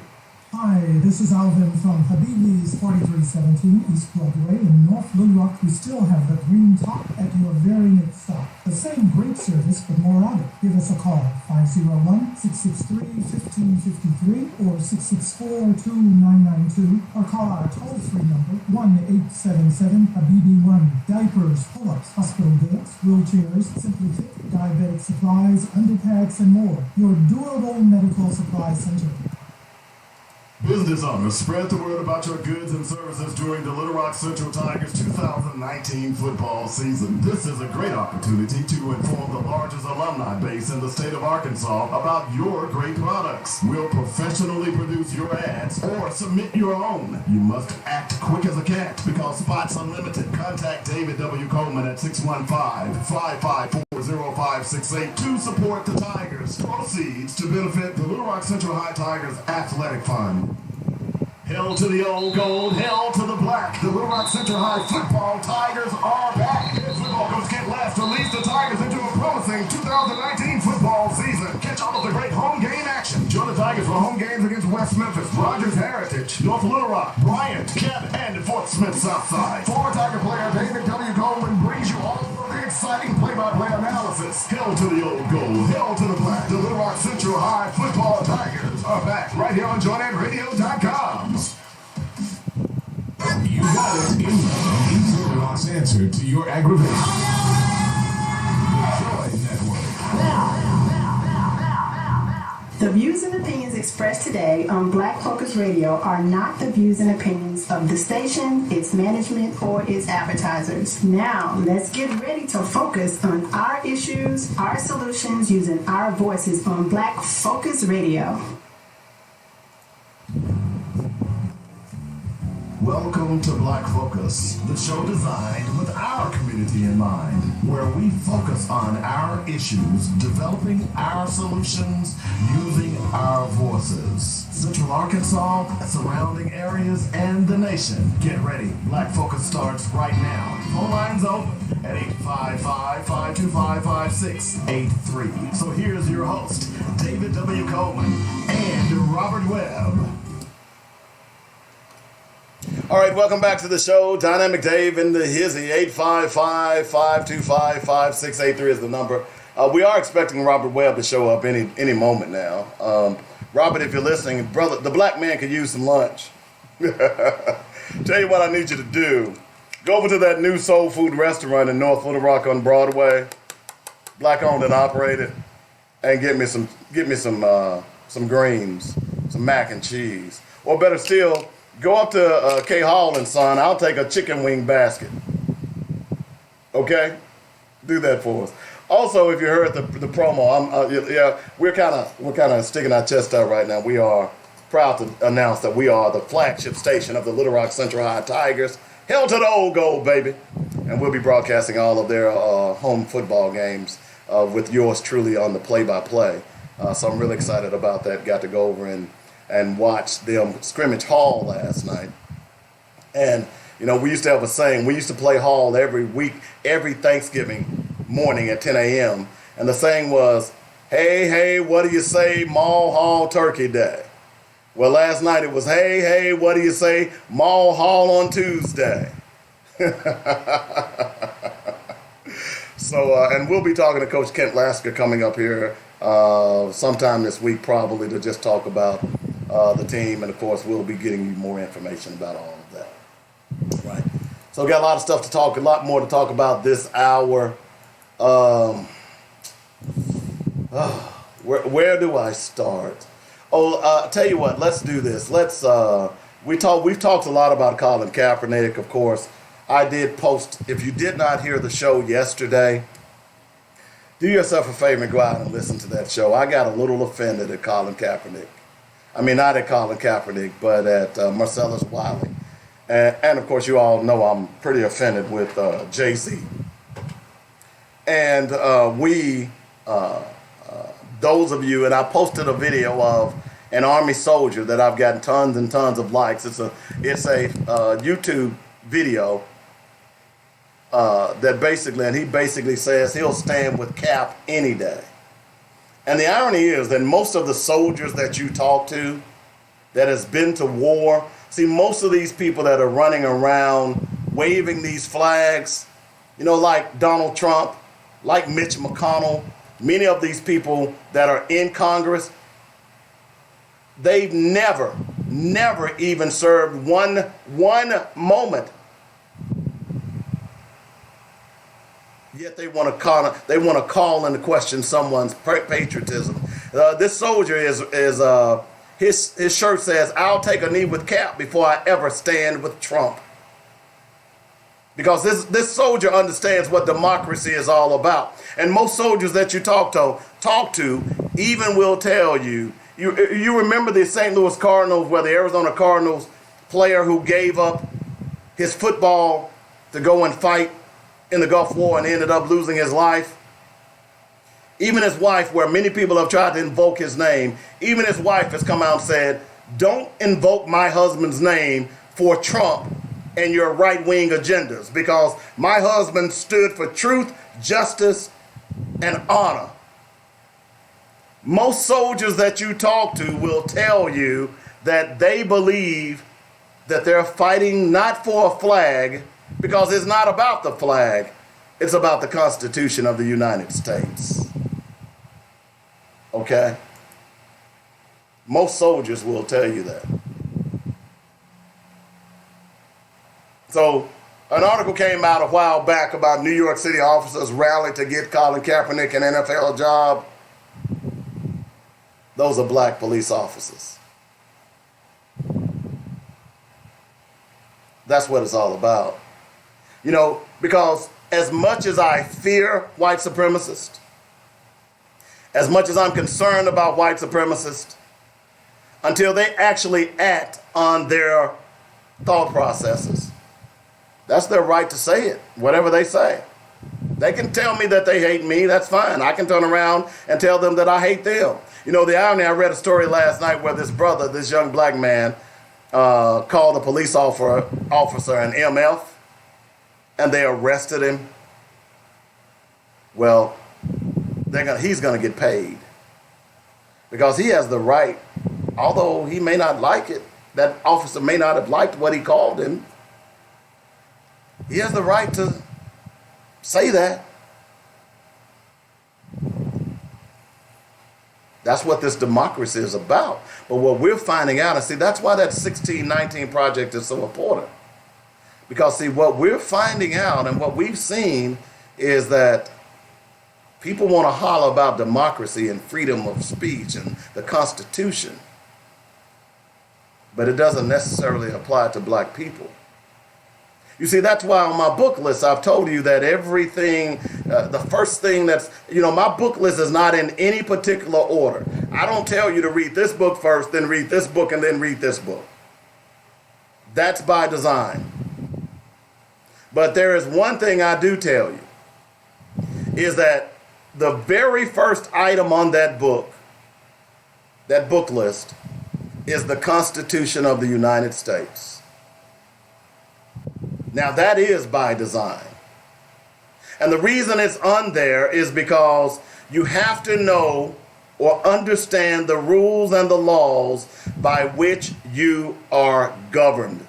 Hi, this is Alvin from Habibi's 4317 East Broadway in North Little Rock. We still have the green top at your very next stop. The same great service, but more on it. Give us a call, 501-663-1553 or 664-2992, or call our toll-free number, 1-877-HABIBI-1. Diapers, pull-ups, hospital beds, wheelchairs, Simply Fit, diabetic supplies, underpads, and more. Your durable medical supply center. Business owners, spread the word about your goods and services during the Little Rock Central Tigers 2019 football season. This is a great opportunity to inform the largest alumni base in the state of Arkansas about your great products. We'll professionally produce your ads or submit your own. You must act quick as a cat because spots are limited. Contact David W. Coleman at 615-554-0568 to support the Tigers. Proceeds to benefit the Little Rock Central High Tigers Athletic Fund. Hell to the old gold, hell to the black. The Little Rock Central High football Tigers are back. Football coach Kent Left to lead the Tigers into a promising 2019 football season. Catch all of the great home game action. Join the Tigers for home games against West Memphis, Rogers Heritage, North Little Rock, Bryant, Kent, and Fort Smith Southside. Former Tiger player David W. Coleman brings you all of the exciting play-by-play analysis. Hell to the old gold, hell to the black. The Little Rock Central High football Tigers are back right here on joinetradio.com. You got it. Info Rock's answer to your aggravation. The Joy Network. The views and opinions expressed today on Black Focus Radio are not the views and opinions of the station, its management, or its advertisers. Now, let's get ready to focus on our issues, our solutions, using our voices on Black Focus Radio. Welcome to Black Focus, the show designed with our community in mind, where we focus on our issues, developing our solutions, using our voices. Central Arkansas, surrounding areas, and the nation. Get ready. Black Focus starts right now. Phone lines open at 855-525-5683. So here's your host, David W. Coleman and Robert Webb. All right, welcome back to the show. Dynamic Dave in the hizzy. 855-525-5683 is the number. We are expecting Robert Webb to show up any moment now. Robert, if you're listening, brother, the black man could use some lunch. Tell you what I need you to do. Go over to that new soul food restaurant in North Little Rock on Broadway, black owned and operated, and get me some greens, some mac and cheese. Or better still, go up to K Hall and Son. I'll take a chicken wing basket. Okay? Do that for us. Also, if you heard the promo, we're kind of sticking our chest out right now. We are proud to announce that we are the flagship station of the Little Rock Central High Tigers. Hell to the old gold, baby. And we'll be broadcasting all of their home football games with yours truly on the play-by-play. So I'm really excited about that. Got to go over and watch them scrimmage Hall last night. And, we used to have a saying. We used to play Hall every week, every Thanksgiving morning at 10 a.m. And the saying was, hey, what do you say, Mall Hall Turkey Day? Well, last night it was, hey, what do you say, Mall Hall on Tuesday? So, and we'll be talking to Coach Kent Lasker coming up here sometime this week probably to just talk about the team. And, of course, we'll be getting you more information about all of that. Right. So we got a lot of stuff to talk, a lot more to talk about this hour. Where do I start? Tell you what, let's do this. We've talked a lot about Colin Kaepernick, of course. I did post, if you did not hear the show yesterday, do yourself a favor and go out and listen to that show. I got a little offended at Colin Kaepernick. I mean, not at Colin Kaepernick, but at Marcellus Wiley. And of course, you all know I'm pretty offended with Jay-Z. And those of you, and I posted a video of an Army soldier that I've gotten tons and tons of likes. It's a YouTube video that he basically says he'll stand with Cap any day. And the irony is that most of the soldiers that you talk to that has been to war, see, most of these people that are running around waving these flags, like Donald Trump, like Mitch McConnell, many of these people that are in Congress, they've never even served one moment. Yet they want to call into question someone's patriotism. This soldier his shirt says, "I'll take a knee with Cap before I ever stand with Trump." Because this soldier understands what democracy is all about. And most soldiers that you talk to even will tell you, you remember the St. Louis Cardinals, where the Arizona Cardinals player who gave up his football to go and fight in the Gulf War and ended up losing his life? Even his wife, where many people have tried to invoke his name, even his wife has come out and said, "Don't invoke my husband's name for Trump and your right-wing agendas, because my husband stood for truth, justice, and honor." Most soldiers that you talk to will tell you that they believe that they're fighting not for a flag, because it's not about the flag, it's about the Constitution of the United States. Okay? Most soldiers will tell you that. So, an article came out a while back about New York City officers rallied to get Colin Kaepernick an NFL job. Those are black police officers. That's what it's all about. Because as much as I fear white supremacists, as much as I'm concerned about white supremacists, until they actually act on their thought processes, that's their right to say it, whatever they say. They can tell me that they hate me, that's fine. I can turn around and tell them that I hate them. The irony, I read a story last night where this young black man, called a police officer an MF, and they arrested him. Well, he's going to get paid, because he has the right, although he may not like it, that officer may not have liked what he called him, he has the right to say that. That's what this democracy is about. But what we're finding out, and see, that's why that 1619 project is so important. Because, see, what we're finding out and what we've seen is that people want to holler about democracy and freedom of speech and the Constitution, but it doesn't necessarily apply to black people. You see, that's why on my book list, I've told you that everything, the first thing that's, my book list is not in any particular order. I don't tell you to read this book first, then read this book, and then read this book. That's by design. But there is one thing I do tell you, is that the very first item on that book list, is the Constitution of the United States. Now that is by design. And the reason it's on there is because you have to know or understand the rules and the laws by which you are governed.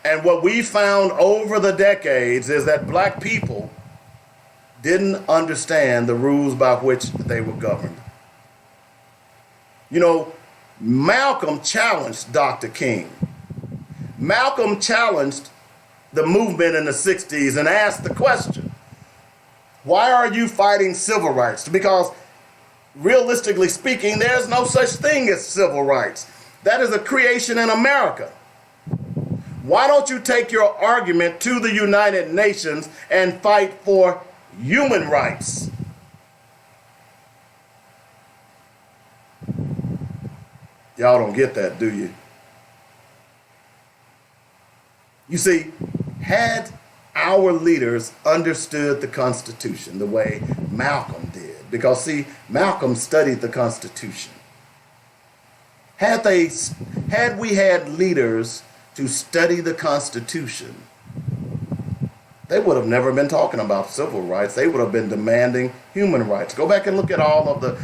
And what we found over the decades is that black people didn't understand the rules by which they were governed. Malcolm challenged Dr. King. Malcolm challenged the movement in the 60s and asked the question, why are you fighting civil rights? Because realistically speaking, there's no such thing as civil rights. That is a creation in America. Why don't you take your argument to the United Nations and fight for human rights? Y'all don't get that, do you? You see, had our leaders understood the Constitution the way Malcolm did, because see, Malcolm studied the Constitution. Had we had leaders to study the Constitution, they would have never been talking about civil rights. They would have been demanding human rights. Go back and look at all of the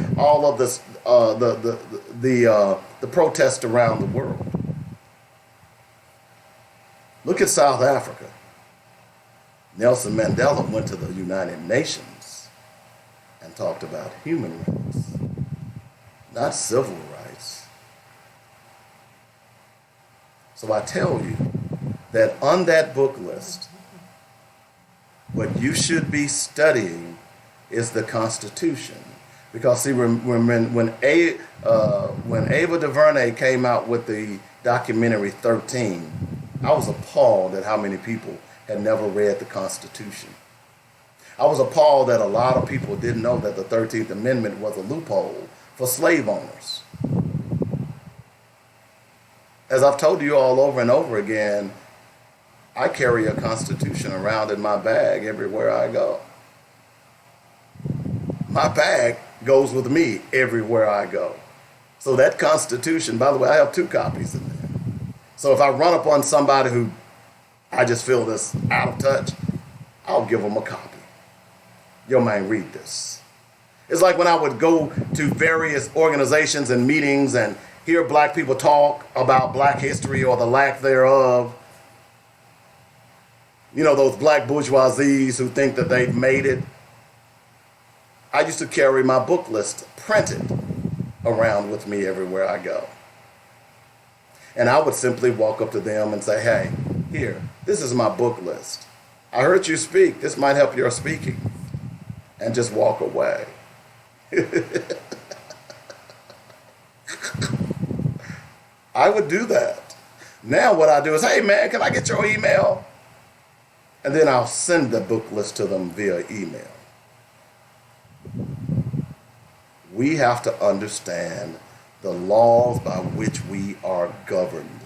protests around the world. Look at South Africa. Nelson Mandela went to the United Nations and talked about human rights, not civil rights. So I tell you that on that book list, what you should be studying is the Constitution. Because see, when Ava DuVernay came out with the documentary 13, I was appalled at how many people had never read the Constitution. I was appalled that a lot of people didn't know that the 13th Amendment was a loophole for slave owners. As I've told you all over and over again, I carry a Constitution around in my bag everywhere I go. My bag goes with me everywhere I go. So that Constitution, by the way, I have 2 copies in there. So if I run upon somebody who I just feel this out of touch, I'll give them a copy. Yo, man, read this. It's like when I would go to various organizations and meetings and hear black people talk about black history or the lack thereof. Those black bourgeoisies who think that they've made it. I used to carry my book list printed around with me everywhere I go. And I would simply walk up to them and say, hey, here, this is my book list. I heard you speak. This might help your speaking. And just walk away. I would do that. Now what I do is, hey man, can I get your email? And then I'll send the book list to them via email. We have to understand the laws by which we are governed.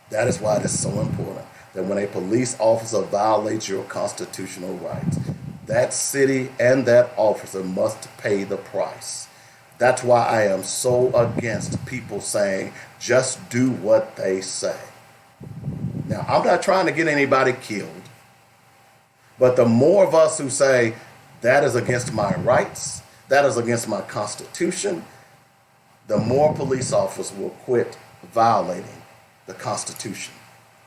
That is why it is so important that when a police officer violates your constitutional rights, that city and that officer must pay the price. That's why I am so against people saying, just do what they say. Now, I'm not trying to get anybody killed, but the more of us who say, that is against my rights, that is against my Constitution, the more police officers will quit violating the Constitution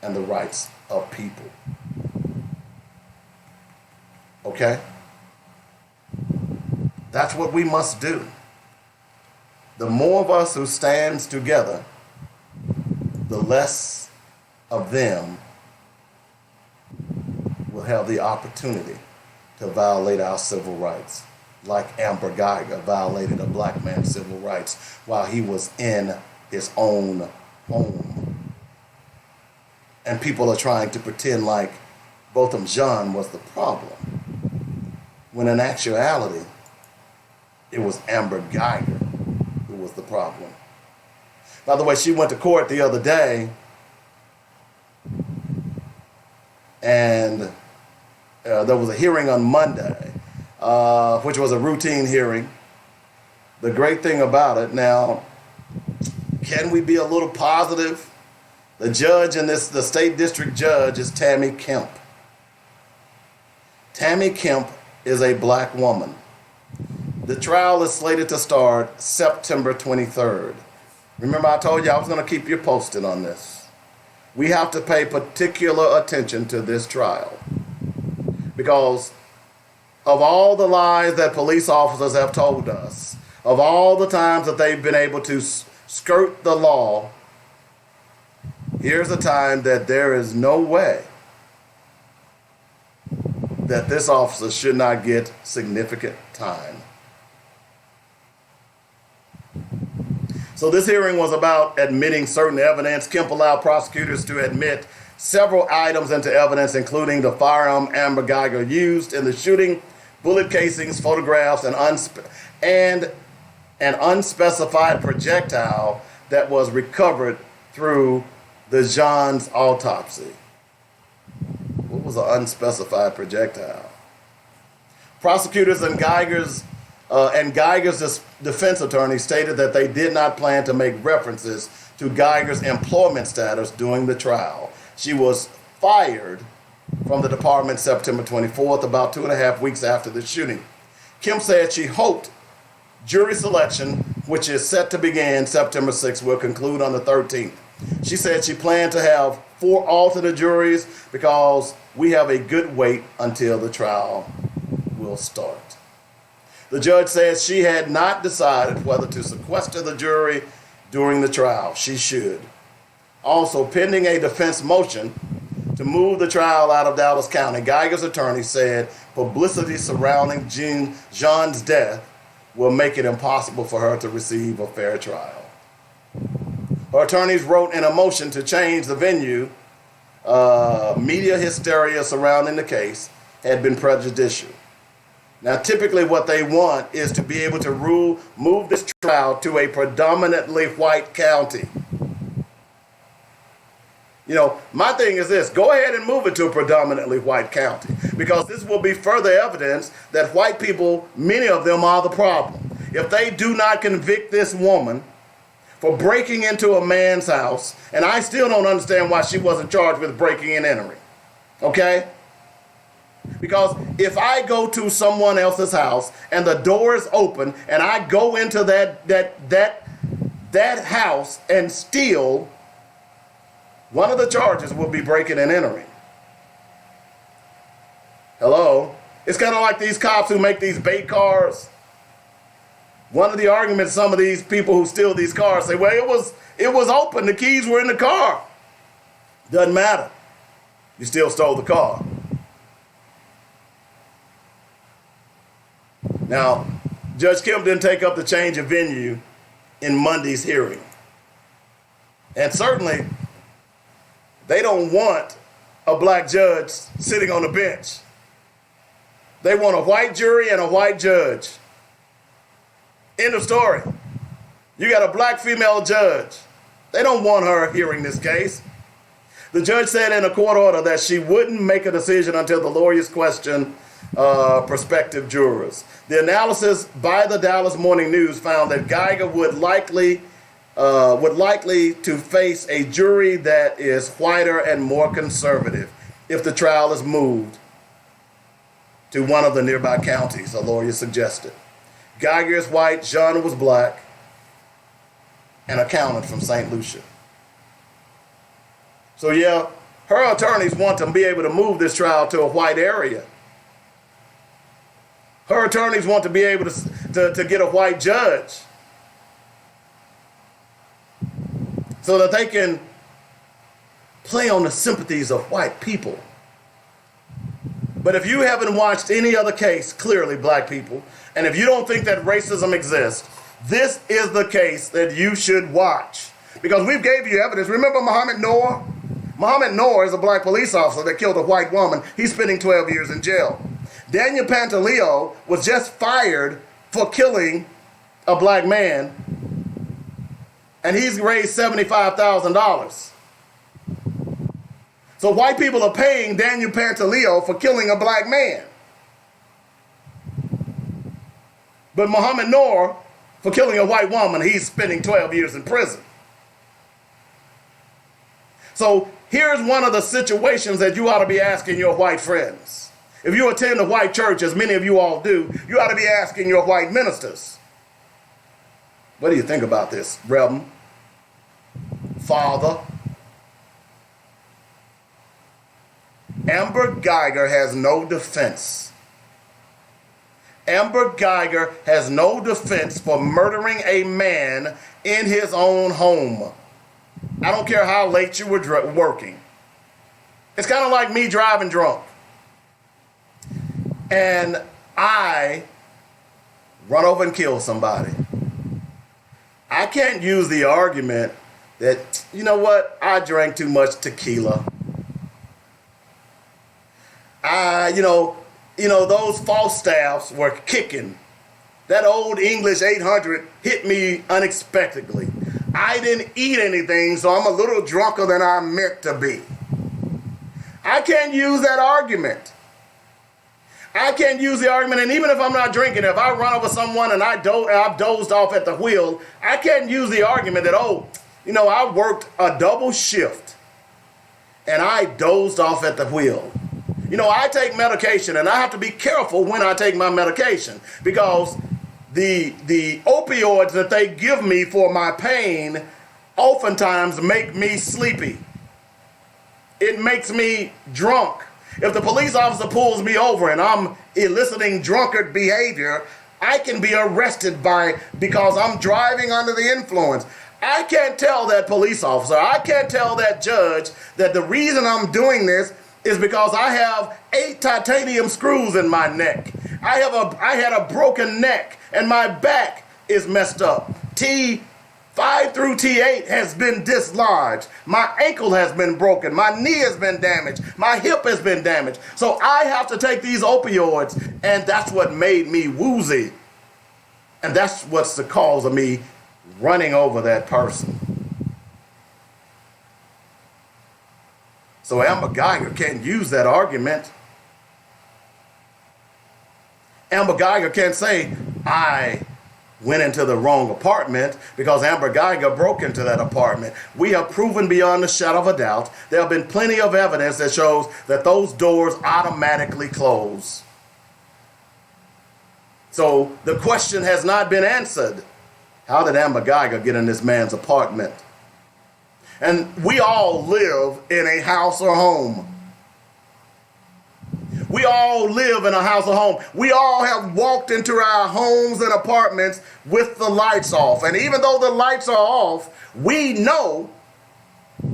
and the rights of people. Okay? That's what we must do. The more of us who stands together, the less of them will have the opportunity to violate our civil rights, like Amber Geiger violated a black man's civil rights while he was in his own home. And people are trying to pretend like Botham Jean was the problem, when in actuality, it was Amber Geiger who was the problem. By the way, she went to court the other day, and there was a hearing on Monday, which was a routine hearing. The great thing about it, now, can we be a little positive? The judge in this, the state district judge, is Tammy Kemp. Tammy Kemp is a black woman. The trial is slated to start September 23rd. Remember, I told you I was going to keep you posted on this. We have to pay particular attention to this trial, because of all the lies that police officers have told us, of all the times that they've been able to skirt the law, here's a time that there is no way that this officer should not get significant time. So this hearing was about admitting certain evidence. Kemp allowed prosecutors to admit several items into evidence, including the firearm Amber Geiger used in the shooting, bullet casings, photographs, and an unspecified projectile that was recovered through the Jean's autopsy. What was an unspecified projectile? Prosecutors and Geiger's defense attorney stated that they did not plan to make references to Geiger's employment status during the trial. She was fired from the department September 24th, about 2.5 weeks after the shooting. Kemp said she hoped jury selection, which is set to begin September 6th, will conclude on the 13th. She said she planned to have 4 alternate juries because we have a good wait until the trial will start. The judge says she had not decided whether to sequester the jury during the trial. She should. Also, pending a defense motion to move the trial out of Dallas County, Geiger's attorney said publicity surrounding Jean's death will make it impossible for her to receive a fair trial. Her attorneys wrote in a motion to change the venue. Media hysteria surrounding the case had been prejudicial. Now, typically what they want is to be able to move this trial to a predominantly white county. You know, my thing is this: go ahead and move it to a predominantly white county, because this will be further evidence that white people, many of them, are the problem. If they do not convict this woman for breaking into a man's house, and I still don't understand why she wasn't charged with breaking and entering, okay? Because if I go to someone else's house and the door is open and I go into that house and steal, one of the charges will be breaking and entering. Hello? It's kind of like these cops who make these bait cars. One of the arguments some of these people who steal these cars say, well, it was open, the keys were in the car. Doesn't matter. You still stole the car. Now, Judge Kemp didn't take up the change of venue in Monday's hearing. And certainly, they don't want a black judge sitting on the bench. They want a white jury and a white judge. End of story. You got a black female judge. They don't want her hearing this case. The judge said in a court order that she wouldn't make a decision until the lawyers question prospective jurors. The analysis by the Dallas Morning News found that Geiger would likely to face a jury that is whiter and more conservative if the trial is moved to one of the nearby counties, a lawyer suggested. Geiger is white, Jean was black, an accountant from St. Lucia. So yeah, her attorneys want to be able to move this trial to a white area. Her attorneys want to be able to to get a white judge so that they can play on the sympathies of white people. But if you haven't watched any other case, clearly black people, and if you don't think that racism exists, this is the case that you should watch. Because we've gave you evidence. Remember Muhammad Noor? Muhammad Noor is a black police officer that killed a white woman. He's spending 12 years in jail. Daniel Pantaleo was just fired for killing a black man, and he's raised $75,000. So white people are paying Daniel Pantaleo for killing a black man. But Muhammad Noor, for killing a white woman, he's spending 12 years in prison. So here's one of the situations that you ought to be asking your white friends. If you attend a white church, as many of you all do, you ought to be asking your white ministers, what do you think about this, Reverend? Father? Amber Geiger has no defense. Amber Geiger has no defense for murdering a man in his own home. I don't care how late you were working. It's kind of like me driving drunk. And I run over and kill somebody. I can't use the argument that, you know what, I drank too much tequila. Those Falstaffs were kicking. That old English 800 hit me unexpectedly. I didn't eat anything, so I'm a little drunker than I meant to be. I can't use that argument. I can't use the argument, and even if I'm not drinking, if I run over someone and I've dozed off at the wheel, I can't use the argument that, I worked a double shift and I dozed off at the wheel. I take medication, and I have to be careful when I take my medication, because the opioids that they give me for my pain oftentimes make me sleepy. It makes me drunk. If the police officer pulls me over and I'm eliciting drunkard behavior, I can be arrested because I'm driving under the influence. I can't tell that police officer, I can't tell that judge that the reason I'm doing this is because I have 8 titanium screws in my neck. I had a broken neck and my back is messed up. T5 through T8 has been dislodged. My ankle has been broken. My knee has been damaged. My hip has been damaged. So I have to take these opioids, and that's what made me woozy. And that's what's the cause of me running over that person. So Amber Geiger can't use that argument. Amber Geiger can't say, I went into the wrong apartment, because Amber Geiger broke into that apartment. We have proven beyond a shadow of a doubt, there have been plenty of evidence that shows that those doors automatically close. So the question has not been answered. How did Amber Geiger get in this man's apartment? And we all live in a house or home. We all live in a house or home. We all have walked into our homes and apartments with the lights off. And even though the lights are off, we know,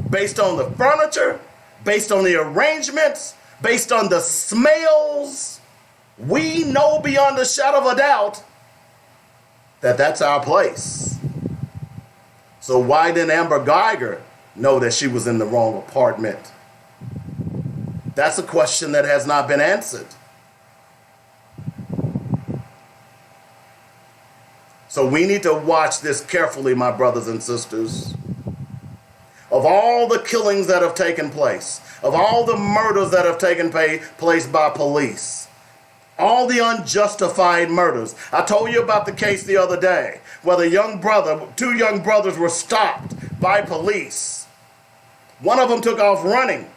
based on the furniture, based on the arrangements, based on the smells, we know beyond a shadow of a doubt that that's our place. So why didn't Amber Geiger know that she was in the wrong apartment? That's a question that has not been answered. So we need to watch this carefully, my brothers and sisters. Of all the killings that have taken place, of all the murders that have taken place by police, all the unjustified murders. I told you about the case the other day where two young brothers were stopped by police. One of them took off running.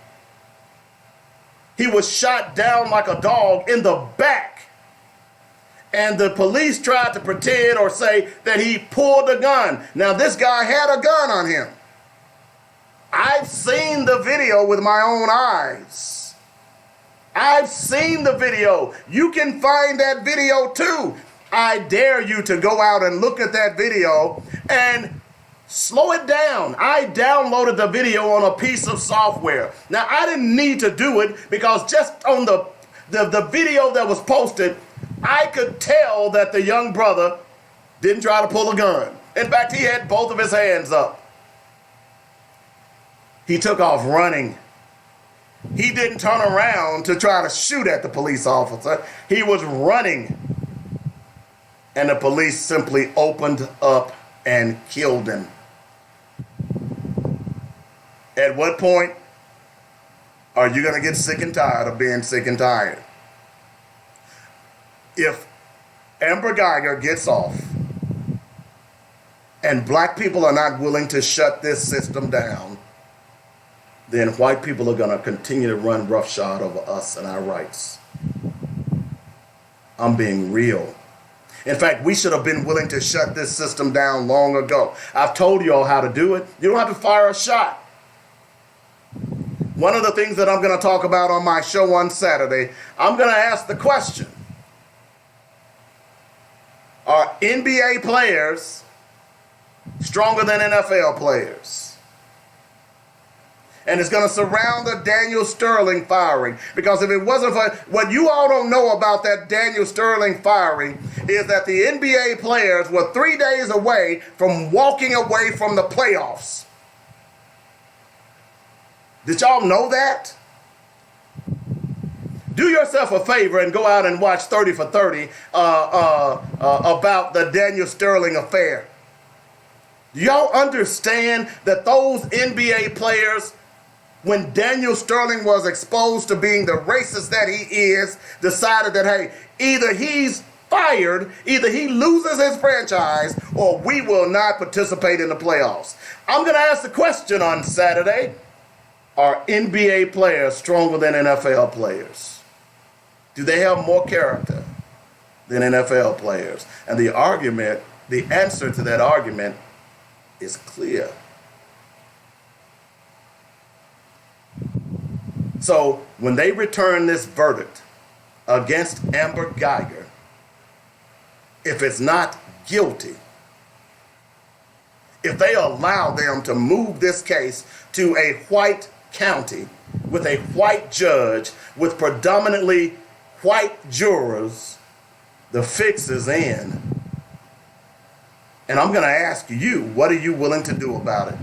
He was shot down like a dog in the back. And the police tried to pretend or say that he pulled a gun. Now, this guy had a gun on him. I've seen the video with my own eyes. I've seen the video. You can find that video too. I dare you to go out and look at that video and slow it down. I downloaded the video on a piece of software. Now, I didn't need to do it because just on the video that was posted, I could tell that the young brother didn't try to pull a gun. In fact, he had both of his hands up. He took off running. He didn't turn around to try to shoot at the police officer. He was running. And the police simply opened up and killed him. At what point are you going to get sick and tired of being sick and tired? If Amber Geiger gets off and black people are not willing to shut this system down, then white people are going to continue to run roughshod over us and our rights. I'm being real. In fact, we should have been willing to shut this system down long ago. I've told you all how to do it. You don't have to fire a shot. One of the things that I'm going to talk about on my show on Saturday, I'm going to ask the question, are NBA players stronger than NFL players? And it's going to surround the Daniel Sterling firing. Because if it wasn't for what you all don't know about that Daniel Sterling firing is that the NBA players were 3 days away from walking away from the playoffs. Did y'all know that? Do yourself a favor and go out and watch 30 for 30 about the Daniel Sterling affair. Do y'all understand that those NBA players, when Daniel Sterling was exposed to being the racist that he is, decided that, hey, either he's fired, either he loses his franchise, or we will not participate in the playoffs? I'm going to ask the question on Saturday, are NBA players stronger than NFL players? Do they have more character than NFL players? And the answer to that argument is clear. So when they return this verdict against Amber Geiger, if it's not guilty, if they allow them to move this case to a white county with a white judge with predominantly white jurors, the fix is in. And I'm going to ask you, what are you willing to do about it?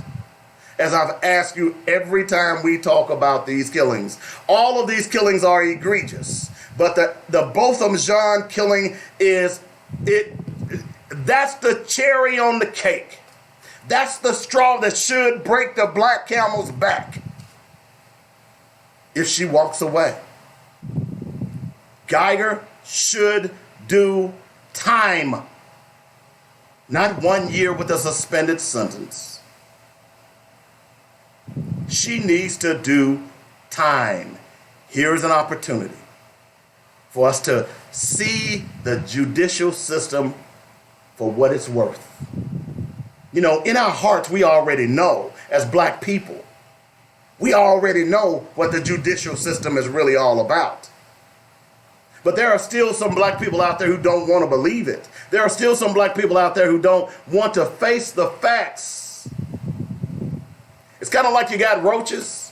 As I've asked you every time we talk about these killings, all of these killings are egregious, but the Botham Jean killing that's the cherry on the cake. That's the straw that should break the black camel's back if she walks away. Geiger should do time, not 1 year with a suspended sentence. She needs to do time. Here's an opportunity for us to see the judicial system for what it's worth. You know, in our hearts, we already know, as black people, we already know what the judicial system is really all about. But there are still some black people out there who don't want to believe it. There are still some black people out there who don't want to face the facts. It's kind of like you got roaches.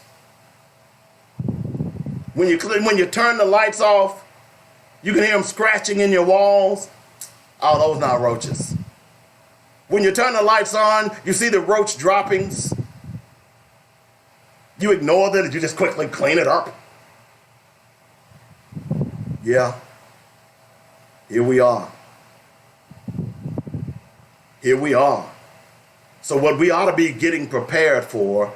When you turn the lights off, you can hear them scratching in your walls. Oh, those not roaches. When you turn the lights on, you see the roach droppings. You ignore them and you just quickly clean it up. Yeah, here we are. Here we are. So what we ought to be getting prepared for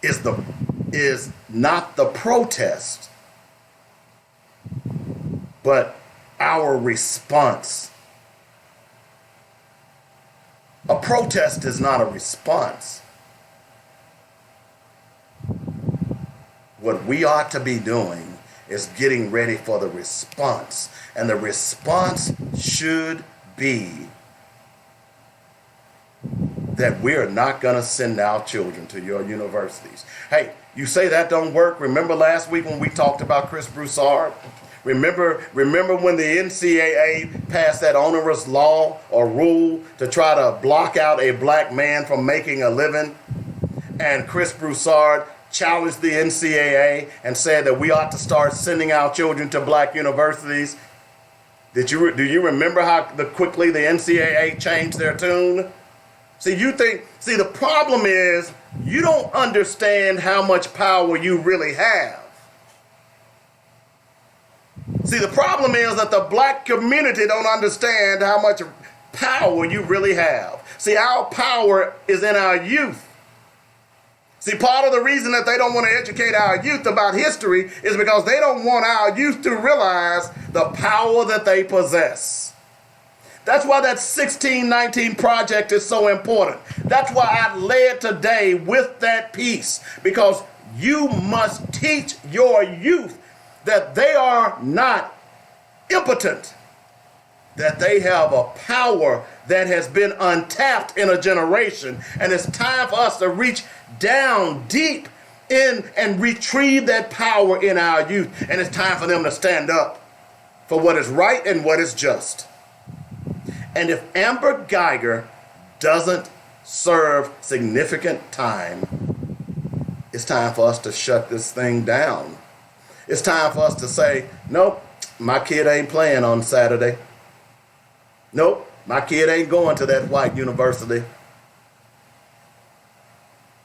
is not the protest, but our response. A protest is not a response. What we ought to be doing is getting ready for the response. And the response should be that we're not going to send our children to your universities. Hey, you say that don't work? Remember last week when we talked about Chris Broussard? Remember when the NCAA passed that onerous law or rule to try to block out a black man from making a living? And Chris Broussard challenged the NCAA and said that we ought to start sending our children to black universities. Do you remember how quickly the NCAA changed their tune? See, the problem is you don't understand how much power you really have. See, the problem is that the black community don't understand how much power you really have. See, our power is in our youth. See, part of the reason that they don't want to educate our youth about history is because they don't want our youth to realize the power that they possess. That's why that 1619 project is so important. That's why I led today with that piece, because you must teach your youth that they are not impotent, that they have a power that has been untapped in a generation, and it's time for us to reach down deep in and retrieve that power in our youth, and it's time for them to stand up for what is right and what is just. And if Amber Geiger doesn't serve significant time, it's time for us to shut this thing down. It's time for us to say, nope, my kid ain't playing on Saturday. Nope, my kid ain't going to that white university.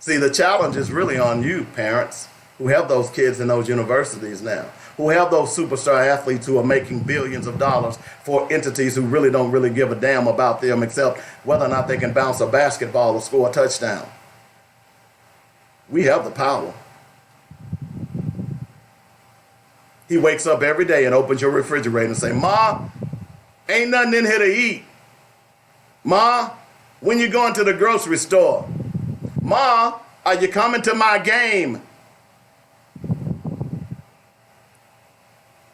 See, the challenge is really on you, parents, who have those kids in those universities now, who have those superstar athletes who are making billions of dollars for entities who really don't really give a damn about them except whether or not they can bounce a basketball or score a touchdown. We have the power. He wakes up every day and opens your refrigerator and say, Ma, ain't nothing in here to eat. Ma, when you going to the grocery store? Ma, are you coming to my game?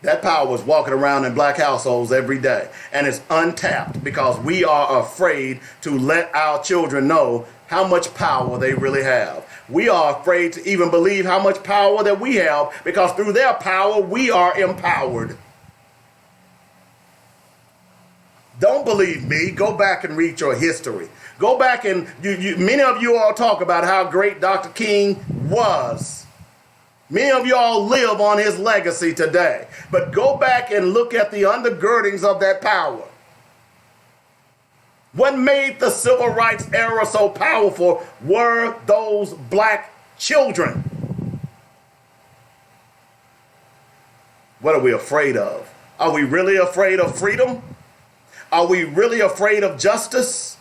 That power is walking around in black households every day, and it's untapped because we are afraid to let our children know how much power they really have. We are afraid to even believe how much power that we have, because through their power, we are empowered. Don't believe me? Go back and read your history. Go back and many of you all talk about how great Dr. King was. Many of you all live on his legacy today. But go back and look at the undergirdings of that power. What made the civil rights era so powerful were those black children. What are we afraid of? Are we really afraid of freedom? Are we really afraid of justice?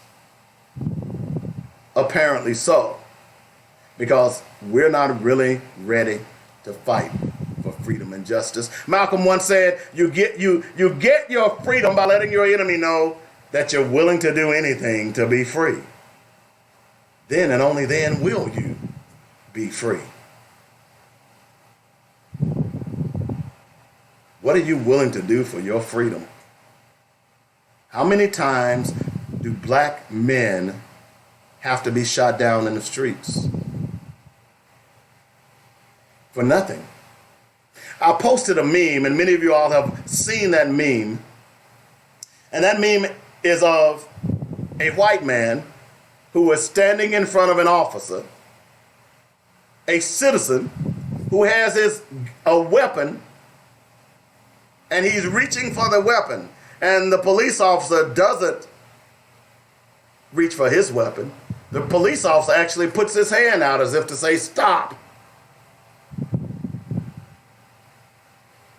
Apparently so, because we're not really ready to fight for freedom and justice. Malcolm once said, you get your freedom by letting your enemy know that you're willing to do anything to be free. Then and only then will you be free. What are you willing to do for your freedom? How many times do black men have to be shot down in the streets? For nothing. I posted a meme, and many of you all have seen that meme. And that meme is of a white man who is standing in front of an officer, a citizen who has a weapon, and he's reaching for the weapon, and the police officer doesn't reach for his weapon. The police officer actually puts his hand out as if to say, stop.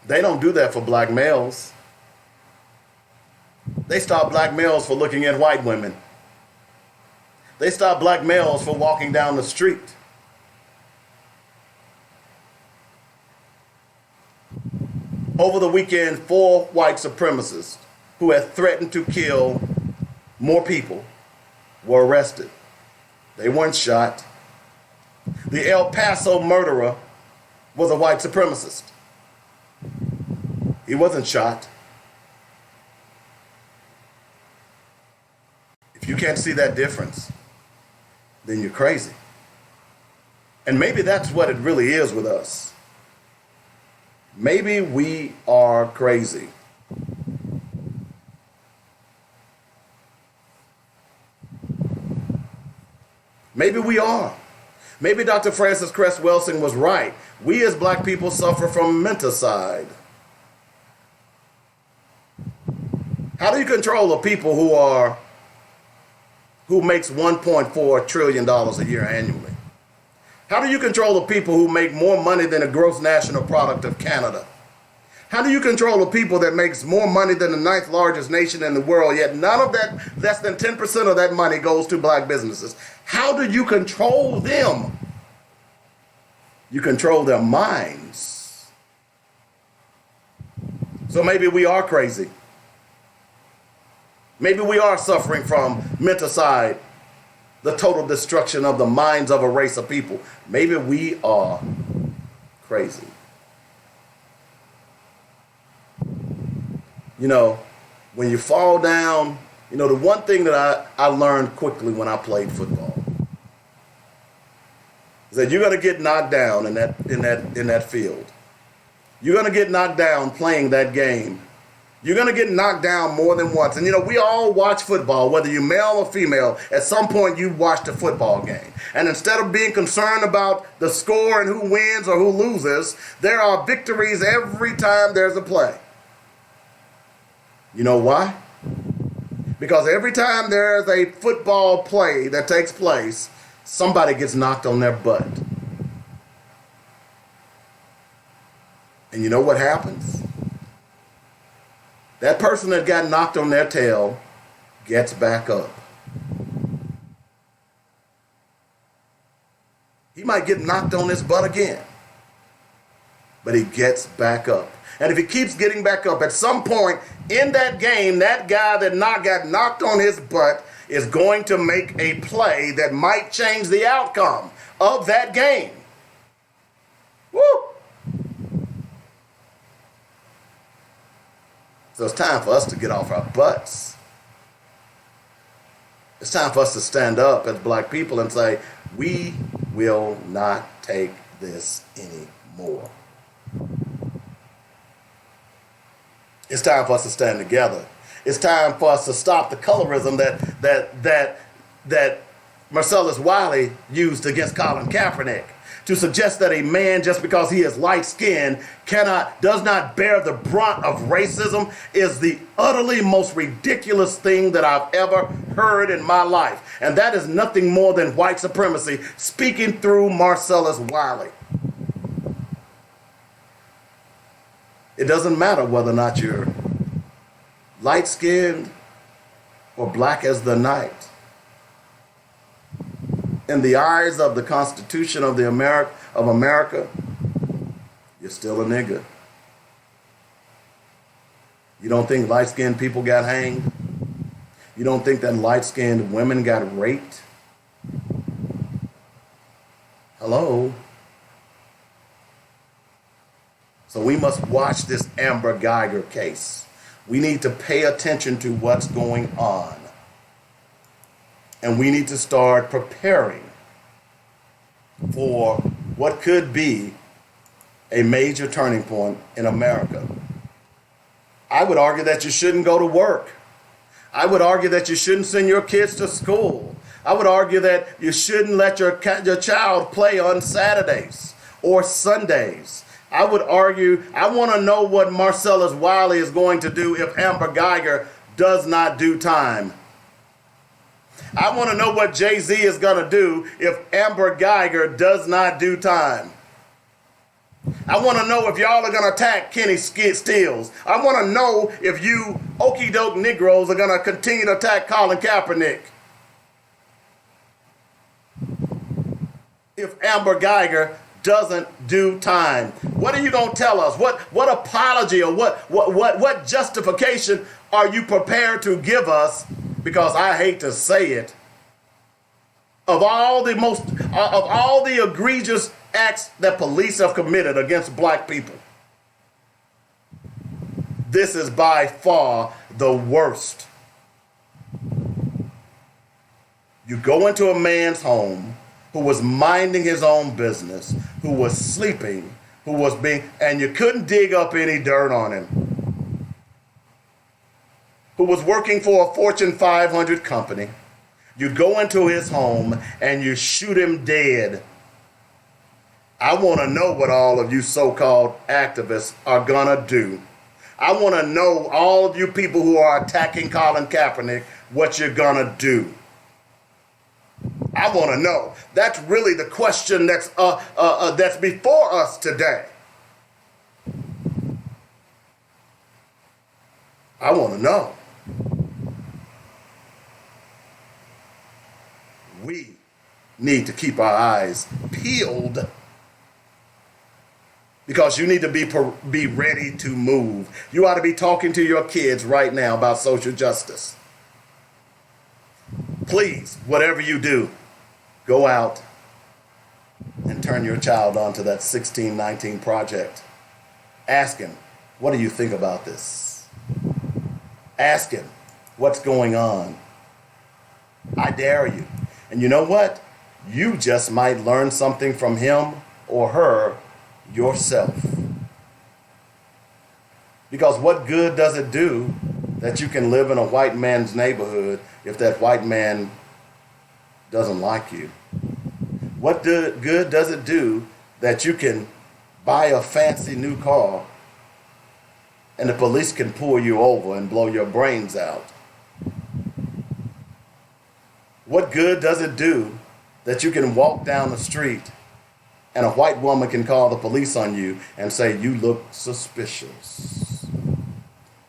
They don't do that for black males. They stop black males for looking at white women. They stop black males for walking down the street. Over the weekend, 4 white supremacists who had threatened to kill more people were arrested. They weren't shot. The El Paso murderer was a white supremacist. He wasn't shot. If you can't see that difference, then you're crazy. And maybe that's what it really is with us. Maybe we are crazy. Maybe we are. Maybe Dr. Francis Cress Welsing was right. We as black people suffer from menticide. How do you control the people who makes $1.4 trillion a year annually? How do you control the people who make more money than the gross national product of Canada? How do you control the people that makes more money than the ninth largest nation in the world, yet none of that, less than 10% of that money goes to black businesses? How do you control them? You control their minds. So maybe we are crazy. Maybe we are suffering from menticide, the total destruction of the minds of a race of people. Maybe we are crazy. You know, when you fall down, you know, the one thing that I learned quickly when I played football is that you're going to get knocked down in that field. You're going to get knocked down playing that game. You're going to get knocked down more than once. And, you know, we all watch football, whether you're male or female. At some point, you watched a football game. And instead of being concerned about the score and who wins or who loses, there are victories every time there's a play. You know why? Because every time there's a football play that takes place, somebody gets knocked on their butt. And you know what happens? That person that got knocked on their tail gets back up. He might get knocked on his butt again, but he gets back up. And if he keeps getting back up, at some point in that game, that guy that got knocked on his butt is going to make a play that might change the outcome of that game. Woo! So it's time for us to get off our butts. It's time for us to stand up as black people and say, we will not take this anymore. It's time for us to stand together. It's time for us to stop the colorism that Marcellus Wiley used against Colin Kaepernick, to suggest that a man, just because he is light-skinned, does not bear the brunt of racism, is the utterly most ridiculous thing that I've ever heard in my life. And that is nothing more than white supremacy speaking through Marcellus Wiley. It doesn't matter whether or not you're light-skinned or black as the night. In the eyes of the Constitution of America, you're still a nigger. You don't think light-skinned people got hanged? You don't think that light-skinned women got raped? Hello? So we must watch this Amber Geiger case. We need to pay attention to what's going on. And we need to start preparing for what could be a major turning point in America. I would argue that you shouldn't go to work. I would argue that you shouldn't send your kids to school. I would argue that you shouldn't let your child play on Saturdays or Sundays. I would argue, I want to know what Marcellus Wiley is going to do if Amber Geiger does not do time. I want to know what Jay-Z is going to do if Amber Geiger does not do time. I want to know if y'all are going to attack Kenny Stills. I want to know if you okey-doke Negroes are going to continue to attack Colin Kaepernick. If Amber Geiger doesn't do time. What are you going to tell us? What apology or what justification are you prepared to give us? Because I hate to say it, of all the egregious acts that police have committed against black people, this is by far the worst. You go into a man's home who was minding his own business, who was sleeping, who was being, and you couldn't dig up any dirt on him, who was working for a Fortune 500 company. You go into his home and you shoot him dead. I want to know what all of you so-called activists are going to do. I want to know, all of you people who are attacking Colin Kaepernick, what you're going to do. I want to know. That's really the question that's before us today. I want to know. We need to keep our eyes peeled, because you need to be ready to move. You ought to be talking to your kids right now about social justice. Please, whatever you do, go out and turn your child on to that 1619 project. Ask him, what do you think about this? Ask him, what's going on? I dare you. And you know what? You just might learn something from him or her yourself. Because what good does it do that you can live in a white man's neighborhood if that white man doesn't like you? What good does it do that you can buy a fancy new car and the police can pull you over and blow your brains out? What good does it do that you can walk down the street and a white woman can call the police on you and say, you look suspicious?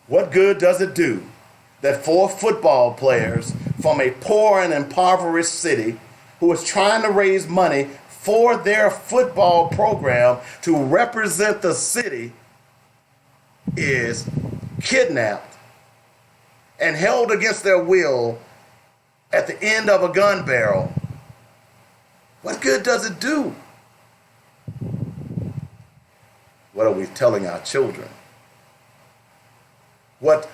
What good does it do that 4 football players from a poor and impoverished city who is trying to raise money for their football program to represent the city is kidnapped and held against their will at the end of a gun barrel? What good does it do? What are we telling our children? What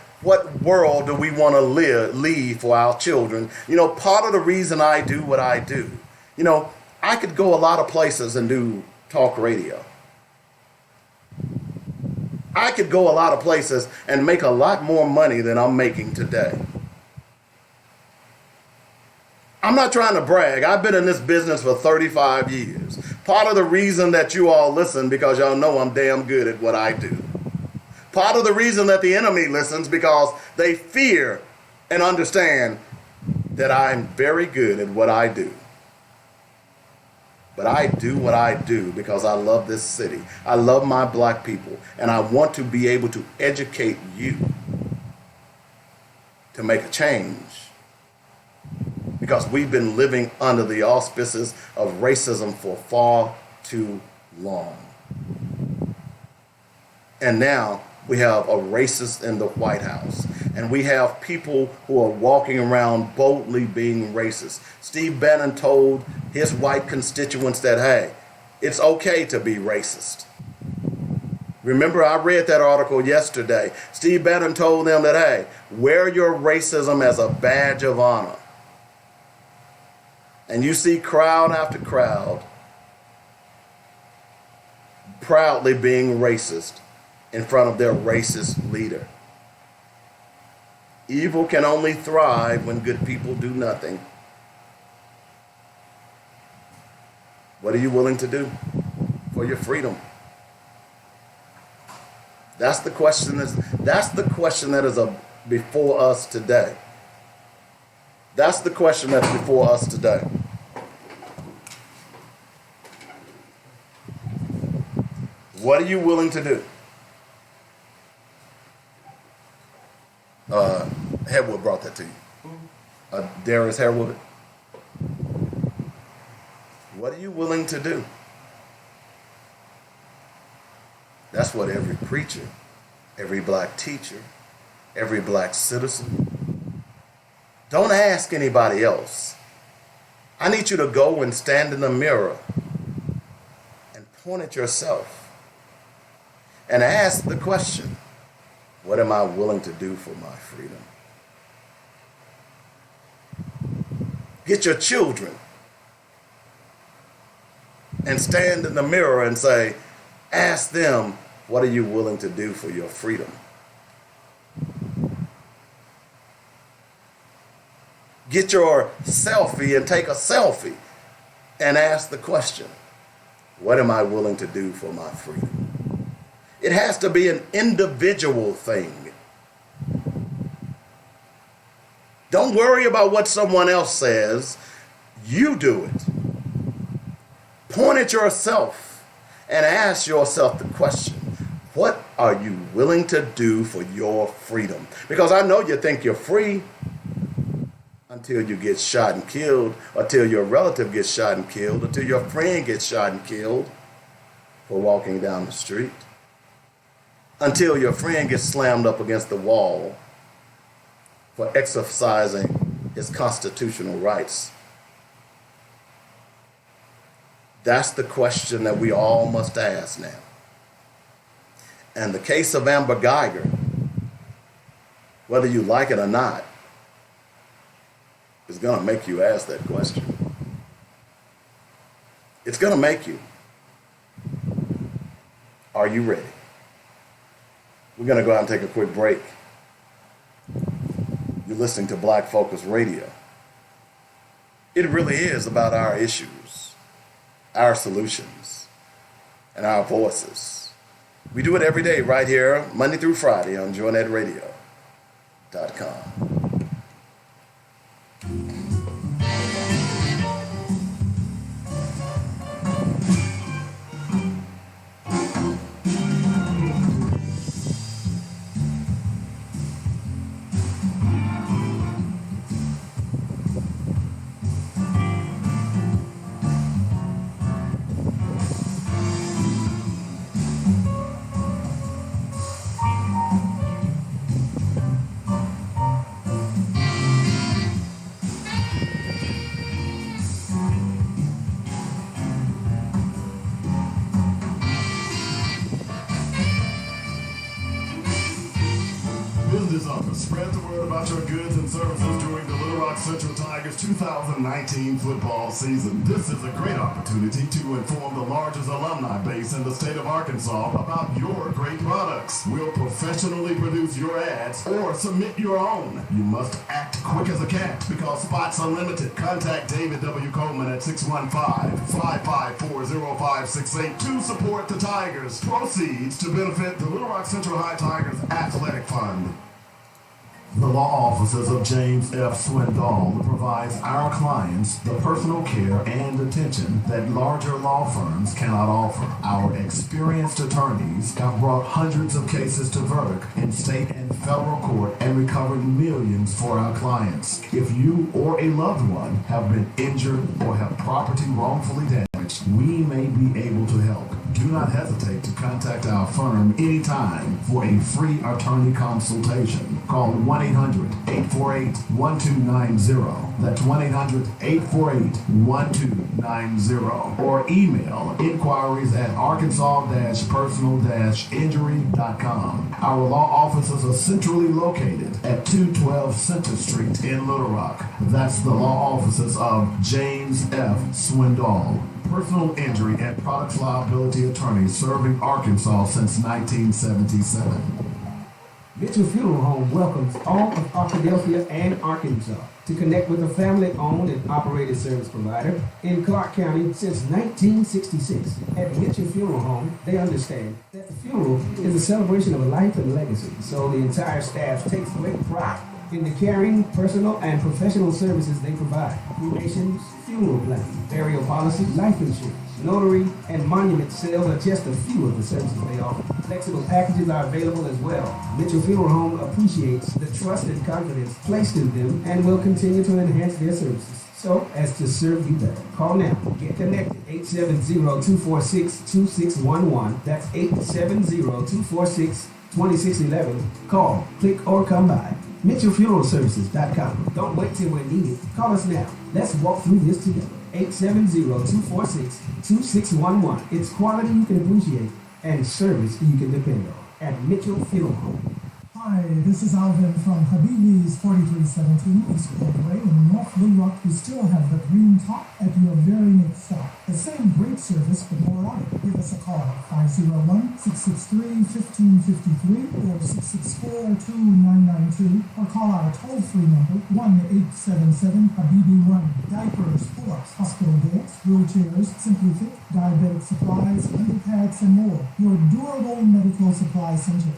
world do we want to leave for our children? You know, part of the reason I do what I do, you know, I could go a lot of places and do talk radio. I could go a lot of places and make a lot more money than I'm making today. I'm not trying to brag. I've been in this business for 35 years. Part of the reason that you all listen, because y'all know I'm damn good at what I do. Part of the reason that the enemy listens, because they fear and understand that I'm very good at what I do. But I do what I do because I love this city. I love my black people. And I want to be able to educate you to make a change. Because we've been living under the auspices of racism for far too long. And now we have a racist in the White House. And we have people who are walking around boldly being racist. Steve Bannon told his white constituents that, hey, it's okay to be racist. Remember, I read that article yesterday. Steve Bannon told them that, hey, wear your racism as a badge of honor. And you see crowd after crowd proudly being racist in front of their racist leader. Evil can only thrive when good people do nothing. What are you willing to do for your freedom? That's the question that is before us today. That's the question that's before us today. What are you willing to do? Harewood brought that to you. Darius Harewood. What are you willing to do? That's what every preacher, every black teacher, every black citizen. Don't ask anybody else. I need you to go and stand in the mirror and point at yourself and ask the question, what am I willing to do for my freedom? Get your children and stand in the mirror and say, Ask them, what are you willing to do for your freedom? Get your selfie and take a selfie and ask the question, what am I willing to do for my freedom? It has to be an individual thing. Don't worry about what someone else says. You do it. Point at yourself and ask yourself the question, what are you willing to do for your freedom? Because I know you think you're free until you get shot and killed, until your relative gets shot and killed, until your friend gets shot and killed for walking down the street, until your friend gets slammed up against the wall for exercising his constitutional rights. That's the question that we all must ask now. And the case of Amber Geiger, whether you like it or not, is going to make you ask that question. It's going to make you. Are you ready? We're going to go out and take a quick break. You're listening to Black Focus Radio. It really is about our issues, our solutions, and our voices. We do it every day right here, Monday through Friday on JoyNetRadio.com. Business owners, spread the word about your goods and services during the Little Rock Central Tigers 2019 football season. This is a great opportunity to inform the largest alumni base in the state of Arkansas about your great products. We'll professionally produce your ads or submit your own. You must act quick as a cat because spots are limited. Contact David W. Coleman at 615-554-0568 to support the Tigers. Proceeds to benefit the Little Rock Central High Tigers Athletic Fund. The law offices of James F. Swindoll provides our clients the personal care and attention that larger law firms cannot offer. Our experienced attorneys have brought hundreds of cases to verdict in state and federal court and recovered millions for our clients. If you or a loved one have been injured or have property wrongfully damaged, we may be able to help. Do not hesitate to contact our firm anytime for a free attorney consultation. Call 1-800-848-1290. That's 1-800-848-1290. Or email inquiries at arkansas-personal-injury.com. Our law offices are centrally located at 212 Center Street in Little Rock. That's the law offices of James F. Swindoll, personal injury and products liability attorney serving Arkansas since 1977. Mitchell Funeral Home welcomes all of Arkadelphia and Arkansas to connect with a family-owned and operated service provider in Clark County since 1966. At Mitchell Funeral Home, they understand that the funeral is a celebration of a life and legacy, so the entire staff takes great pride in the caring, personal, and professional services they provide. Cremations, funeral planning, burial policy, life insurance, notary, and monument sales are just a few of the services they offer. Flexible packages are available as well. Mitchell Funeral Home appreciates the trust and confidence placed in them and will continue to enhance their services so as to serve you better. Call now. Get connected. 870-246-2611. That's 870-246-2611. Call, click, or come by. MitchellFuneralServices.com. Don't wait till we're needed. Call us now. Let's walk through this together. 870-246-2611. It's quality you can appreciate and service you can depend on at Mitchell Funeral Home. Hi, this is Alvin from Habibi's 4317 East Broadway in North Little Rock. We still have the green top at your very next stop. The same great service, but more on it. Give us a call, 501-663-1553 or 664-2992, or call our toll-free number, 1-877-HABIBI-1. Diapers, pull-ups, hospital beds, wheelchairs, Simply Fit, diabetic supplies, underpads, and more. Your durable medical supply center.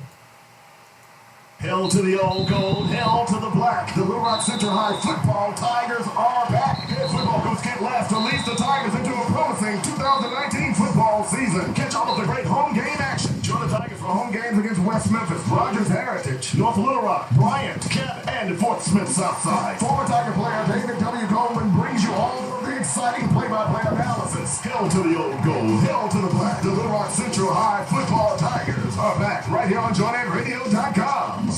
Hell to the old gold, hell to the black. The Little Rock Central High football Tigers are back. Head football coach Kent Last to lead the Tigers into a promising 2019 football season. Catch all of the great home game action. Join the Tigers for home games against West Memphis, Rogers Heritage, North Little Rock, Bryant, Kent, and Fort Smith Southside. Former Tiger player David W. Goldman brings you all of the exciting play-by-play analysis. Hell to the old gold, hell to the black. The Little Rock Central High football Tigers are back right here on JohnNetRadio.com.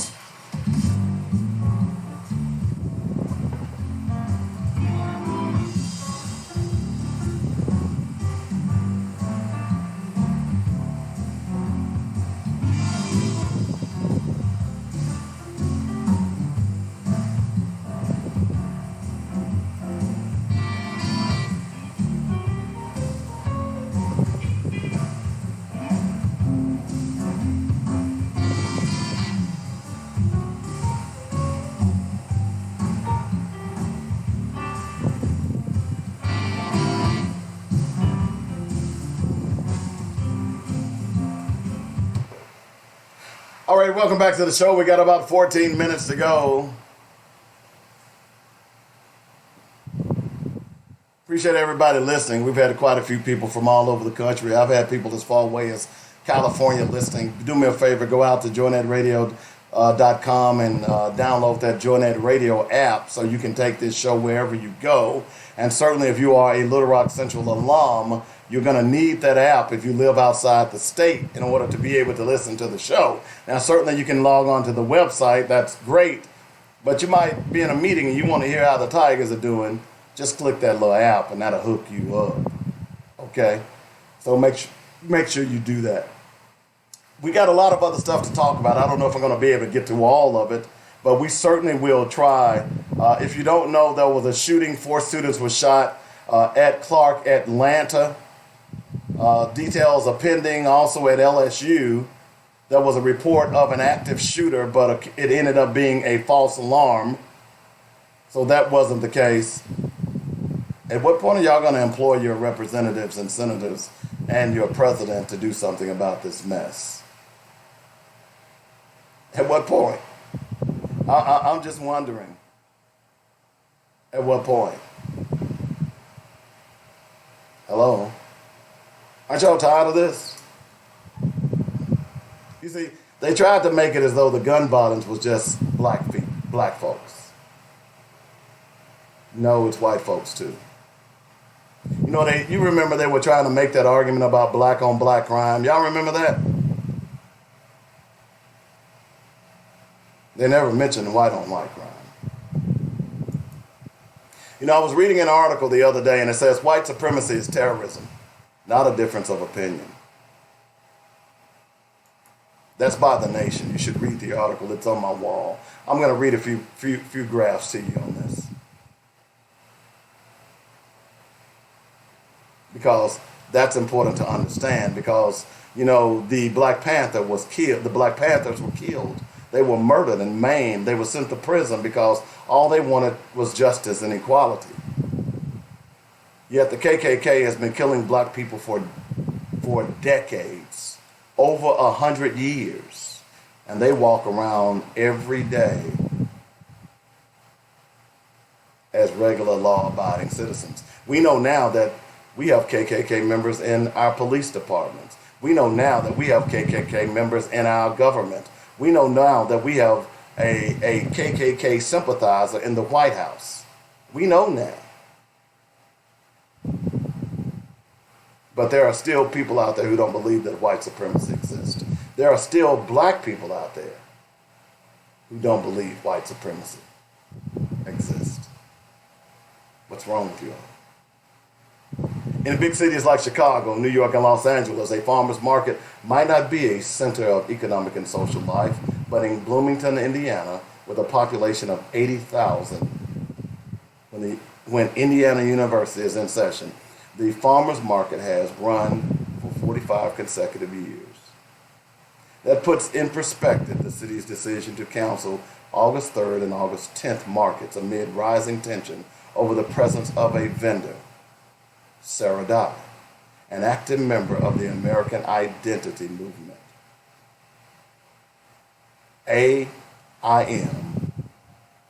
All right, welcome back to the show. We got about 14 minutes to go. Appreciate everybody listening. We've had quite a few people from all over the country. I've had people as far away as California listening. Do me a favor, go out to JohnNetRadio.com and download that JohnNet Radio app so you can take this show wherever you go. And certainly if you are a Little Rock Central alum, you're going to need that app if you live outside the state in order to be able to listen to the show. Now, certainly you can log on to the website. That's great. But you might be in a meeting and you want to hear how the Tigers are doing. Just click that little app and that'll hook you up. Okay? So make sure you do that. We got a lot of other stuff to talk about. I don't know if I'm going to be able to get to all of it, but we certainly will try. If you don't know, there was a shooting. 4 students were shot at Clark, Atlanta. Details are pending. Also at LSU, there was a report of an active shooter, but it ended up being a false alarm. So that wasn't the case. At what point are y'all going to employ your representatives and senators and your president to do something about this mess? At what point? I'm just wondering. At what point? Hello? Aren't y'all tired of this? You see, they tried to make it as though the gun violence was just black folks. No, it's white folks too. You know, you remember they were trying to make that argument about black on black crime. Y'all remember that? They never mentioned white on white crime. You know, I was reading an article the other day and it says white supremacy is terrorism, not a difference of opinion. That's by The Nation. You should read the article. It's on my wall. I'm going to read a few graphs to you on this. Because that's important to understand, because, you know, the Black Panther was killed. The Black Panthers were killed. They were murdered and maimed. They were sent to prison because all they wanted was justice and equality. Yet the KKK has been killing black people for decades, over 100 years, and they walk around every day as regular law-abiding citizens. We know now that we have KKK members in our police departments. We know now that we have KKK members in our government. We know now that we have a KKK sympathizer in the White House. We know now. But there are still people out there who don't believe that white supremacy exists. There are still black people out there who don't believe white supremacy exists. What's wrong with you all? In big cities like Chicago, New York, and Los Angeles, a farmer's market might not be a center of economic and social life, but in Bloomington, Indiana, with a population of 80,000, when Indiana University is in session, the farmers market has run for 45 consecutive years. That puts in perspective the city's decision to cancel August 3rd and August 10th markets amid rising tension over the presence of a vendor, Sarah Dye, an active member of the American Identity Movement. AIM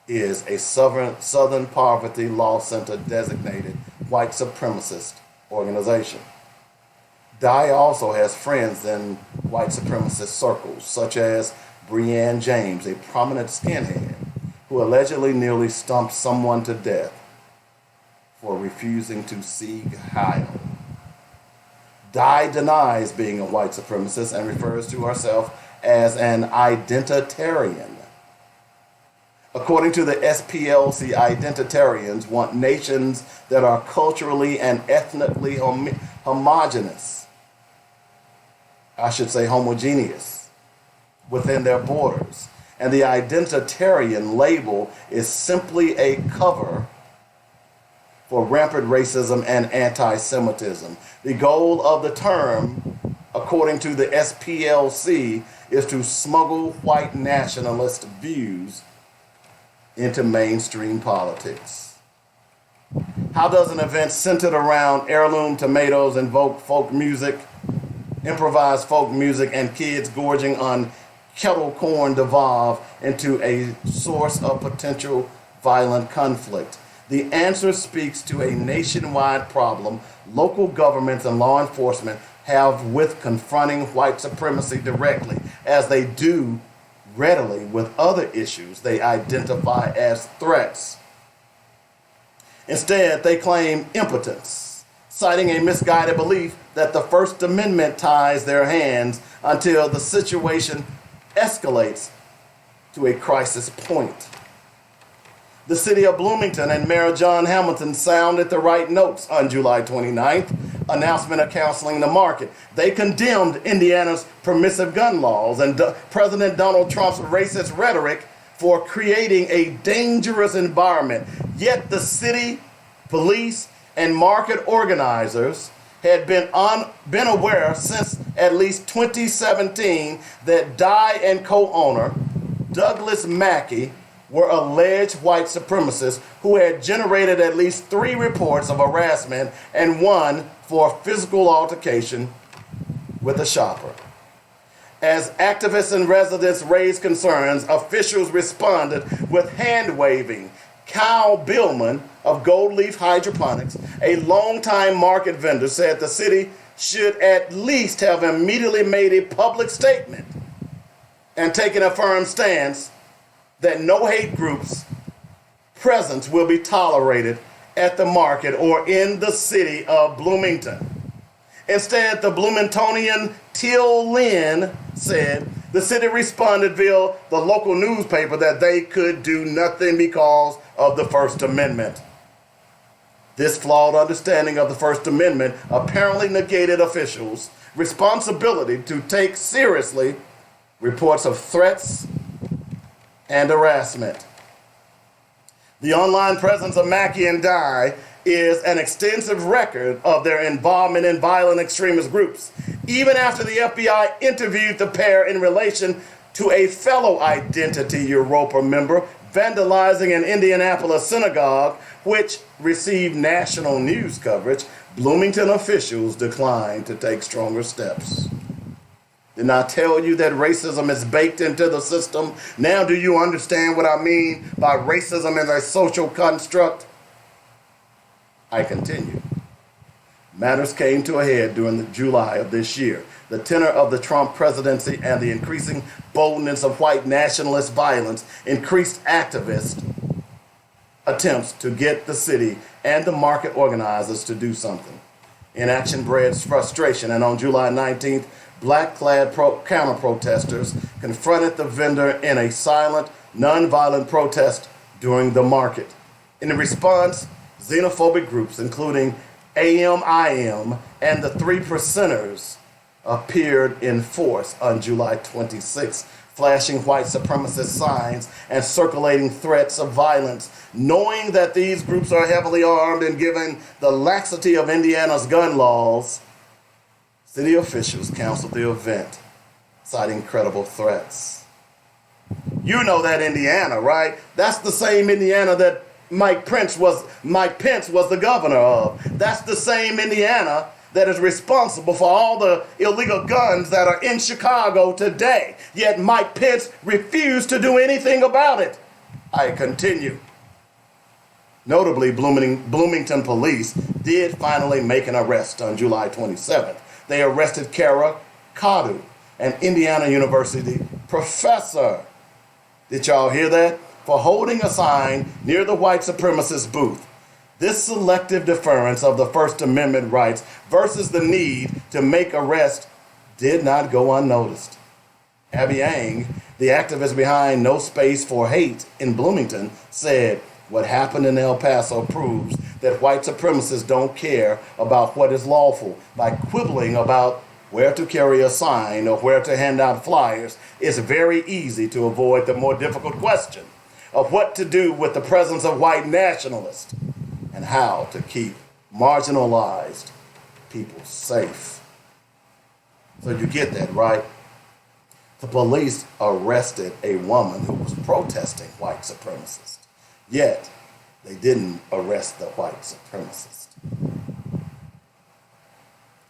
is a Southern Poverty Law Center designated white supremacist organization. Dye also has friends in white supremacist circles, such as Breanne James, a prominent skinhead who allegedly nearly stumped someone to death for refusing to Sieg Heil. Dye denies being a white supremacist and refers to herself as an identitarian. According to the SPLC, identitarians want nations that are culturally and ethnically homogeneous. I should say homogeneous within their borders. And the identitarian label is simply a cover for rampant racism and anti-Semitism. The goal of the term, according to the SPLC, is to smuggle white nationalist views into mainstream politics. How does an event centered around heirloom tomatoes invoke folk music, improvised folk music, and kids gorging on kettle corn devolve into a source of potential violent conflict? The answer speaks to a nationwide problem local governments and law enforcement have with confronting white supremacy directly, as they do readily with other issues they identify as threats. Instead, they claim impotence, citing a misguided belief that the First Amendment ties their hands until the situation escalates to a crisis point. The city of Bloomington and Mayor John Hamilton sounded the right notes on July 29th, announcement of canceling the market. They condemned Indiana's permissive gun laws and President Donald Trump's racist rhetoric for creating a dangerous environment. Yet the city, police, and market organizers had been aware since at least 2017 that Dye and co-owner Douglas Mackey were alleged white supremacists who had generated at least 3 reports of harassment and 1 for physical altercation with a shopper. As activists and residents raised concerns, officials responded with hand-waving. Kyle Billman of Gold Leaf Hydroponics, a longtime market vendor, said the city should at least have immediately made a public statement and taken a firm stance that no hate groups' presence will be tolerated at the market or in the city of Bloomington. Instead, the Bloomingtonian Till Lynn said the city responded via the local newspaper that they could do nothing because of the First Amendment. This flawed understanding of the First Amendment apparently negated officials' responsibility to take seriously reports of threats and harassment. The online presence of Mackey and Dye is an extensive record of their involvement in violent extremist groups, even after the FBI interviewed the pair in relation to a fellow Identity Europa member vandalizing an Indianapolis synagogue, which received national news coverage. Bloomington officials declined to take stronger steps. Didn't I tell you that racism is baked into the system? Now do you understand what I mean by racism as a social construct? I continue. Matters came to a head during July of this year. The tenor of the Trump presidency and the increasing boldness of white nationalist violence increased activist attempts to get the city and the market organizers to do something. Inaction bred frustration, and on July 19th, black-clad counter-protesters confronted the vendor in a silent, non-violent protest during the market. In response, xenophobic groups, including AMIM and the 3 Percenters, appeared in force on July 26th, flashing white supremacist signs and circulating threats of violence. Knowing that these groups are heavily armed and given the laxity of Indiana's gun laws, city officials canceled the event, citing credible threats. You know that Indiana, right? That's the same Indiana that Mike Pence was the governor of. That's the same Indiana that is responsible for all the illegal guns that are in Chicago today. Yet Mike Pence refused to do anything about it. I continue. Notably, Bloomington police did finally make an arrest on July 27th. They arrested Kara Cadu, an Indiana University professor. Did y'all hear that? For holding a sign near the white supremacist booth. This selective deference of the First Amendment rights versus the need to make arrests did not go unnoticed. Abby Yang, the activist behind No Space for Hate in Bloomington, said, "What happened in El Paso proves that white supremacists don't care about what is lawful. By quibbling about where to carry a sign or where to hand out flyers, it's very easy to avoid the more difficult question of what to do with the presence of white nationalists and how to keep marginalized people safe." So you get that, right? The police arrested a woman who was protesting white supremacists, yet they didn't arrest the white supremacist.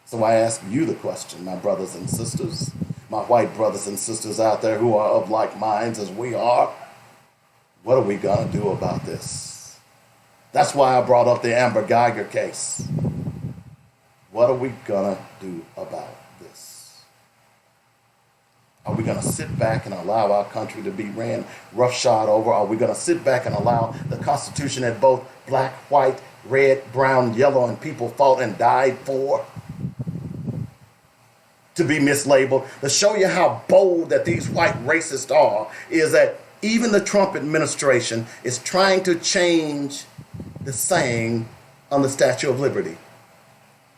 So I ask you the question, my brothers and sisters, my white brothers and sisters out there who are of like minds as we are, what are we gonna do about this? That's why I brought up the Amber Geiger case. What are we gonna do about this? Are we gonna sit back and allow our country to be ran roughshod over? Are we gonna sit back and allow the Constitution that both black, white, red, brown, yellow, and people fought and died for to be mislabeled? To show you how bold that these white racists are is that even the Trump administration is trying to change the saying on the Statue of Liberty.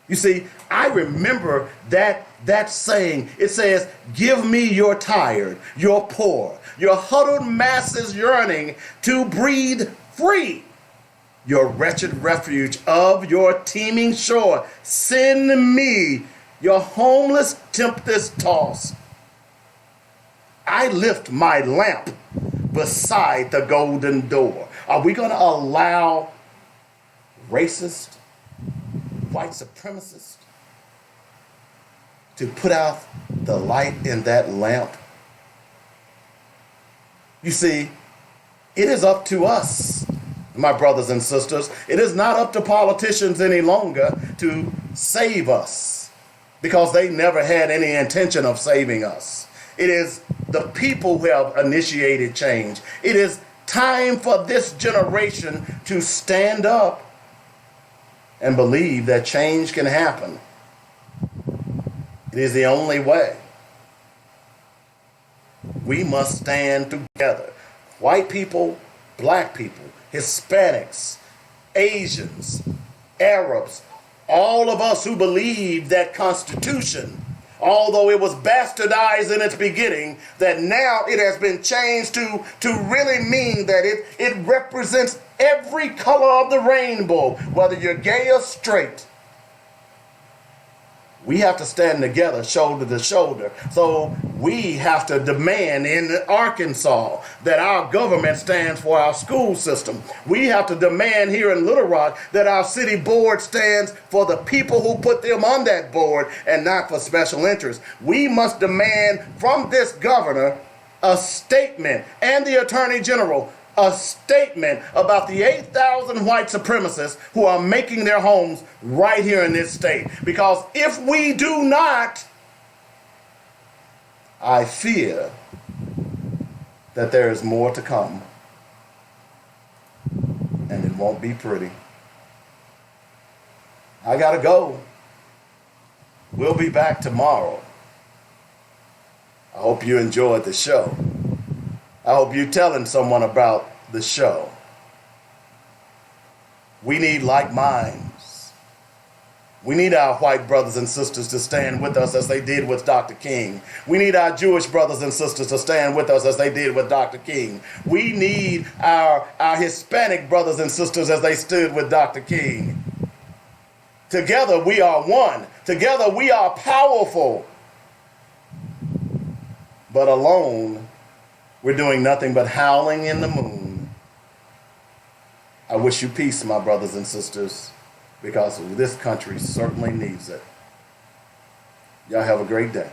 You see, I remember that saying. It says, "Give me your tired, your poor, your huddled masses yearning to breathe free, your wretched refuge of your teeming shore. Send me your homeless tempest tossed. I lift my lamp beside the golden door." Are we going to allow racist, white supremacists to put out the light in that lamp? You see, it is up to us, my brothers and sisters. It is not up to politicians any longer to save us, because they never had any intention of saving us. It is the people who have initiated change. It is time for this generation to stand up and believe that change can happen. It is the only way. We must stand together. White people, black people, Hispanics, Asians, Arabs, all of us who believe that Constitution, although it was bastardized in its beginning, that now it has been changed to really mean that it represents every color of the rainbow, whether you're gay or straight. We have to stand together, shoulder to shoulder. So we have to demand in Arkansas that our government stands for our school system. We have to demand here in Little Rock that our city board stands for the people who put them on that board and not for special interests. We must demand from this governor a statement, and the attorney general, a statement about the 8,000 white supremacists who are making their homes right here in this state. Because if we do not, I fear that there is more to come. And it won't be pretty. I gotta go. We'll be back tomorrow. I hope you enjoyed the show. I hope you're telling someone about the show. We need like minds. We need our white brothers and sisters to stand with us as they did with Dr. King. We need our Jewish brothers and sisters to stand with us as they did with Dr. King. We need our Hispanic brothers and sisters as they stood with Dr. King. Together we are one. Together we are powerful. But alone, we're doing nothing but howling in the moon. I wish you peace, my brothers and sisters, because this country certainly needs it. Y'all have a great day.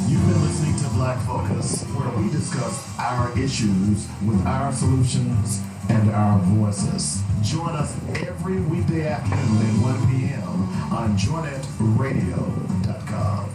You've been listening to Black Focus, where we discuss our issues with our solutions and our voices. Join us every weekday afternoon at 1 p.m. on joynetradio.com.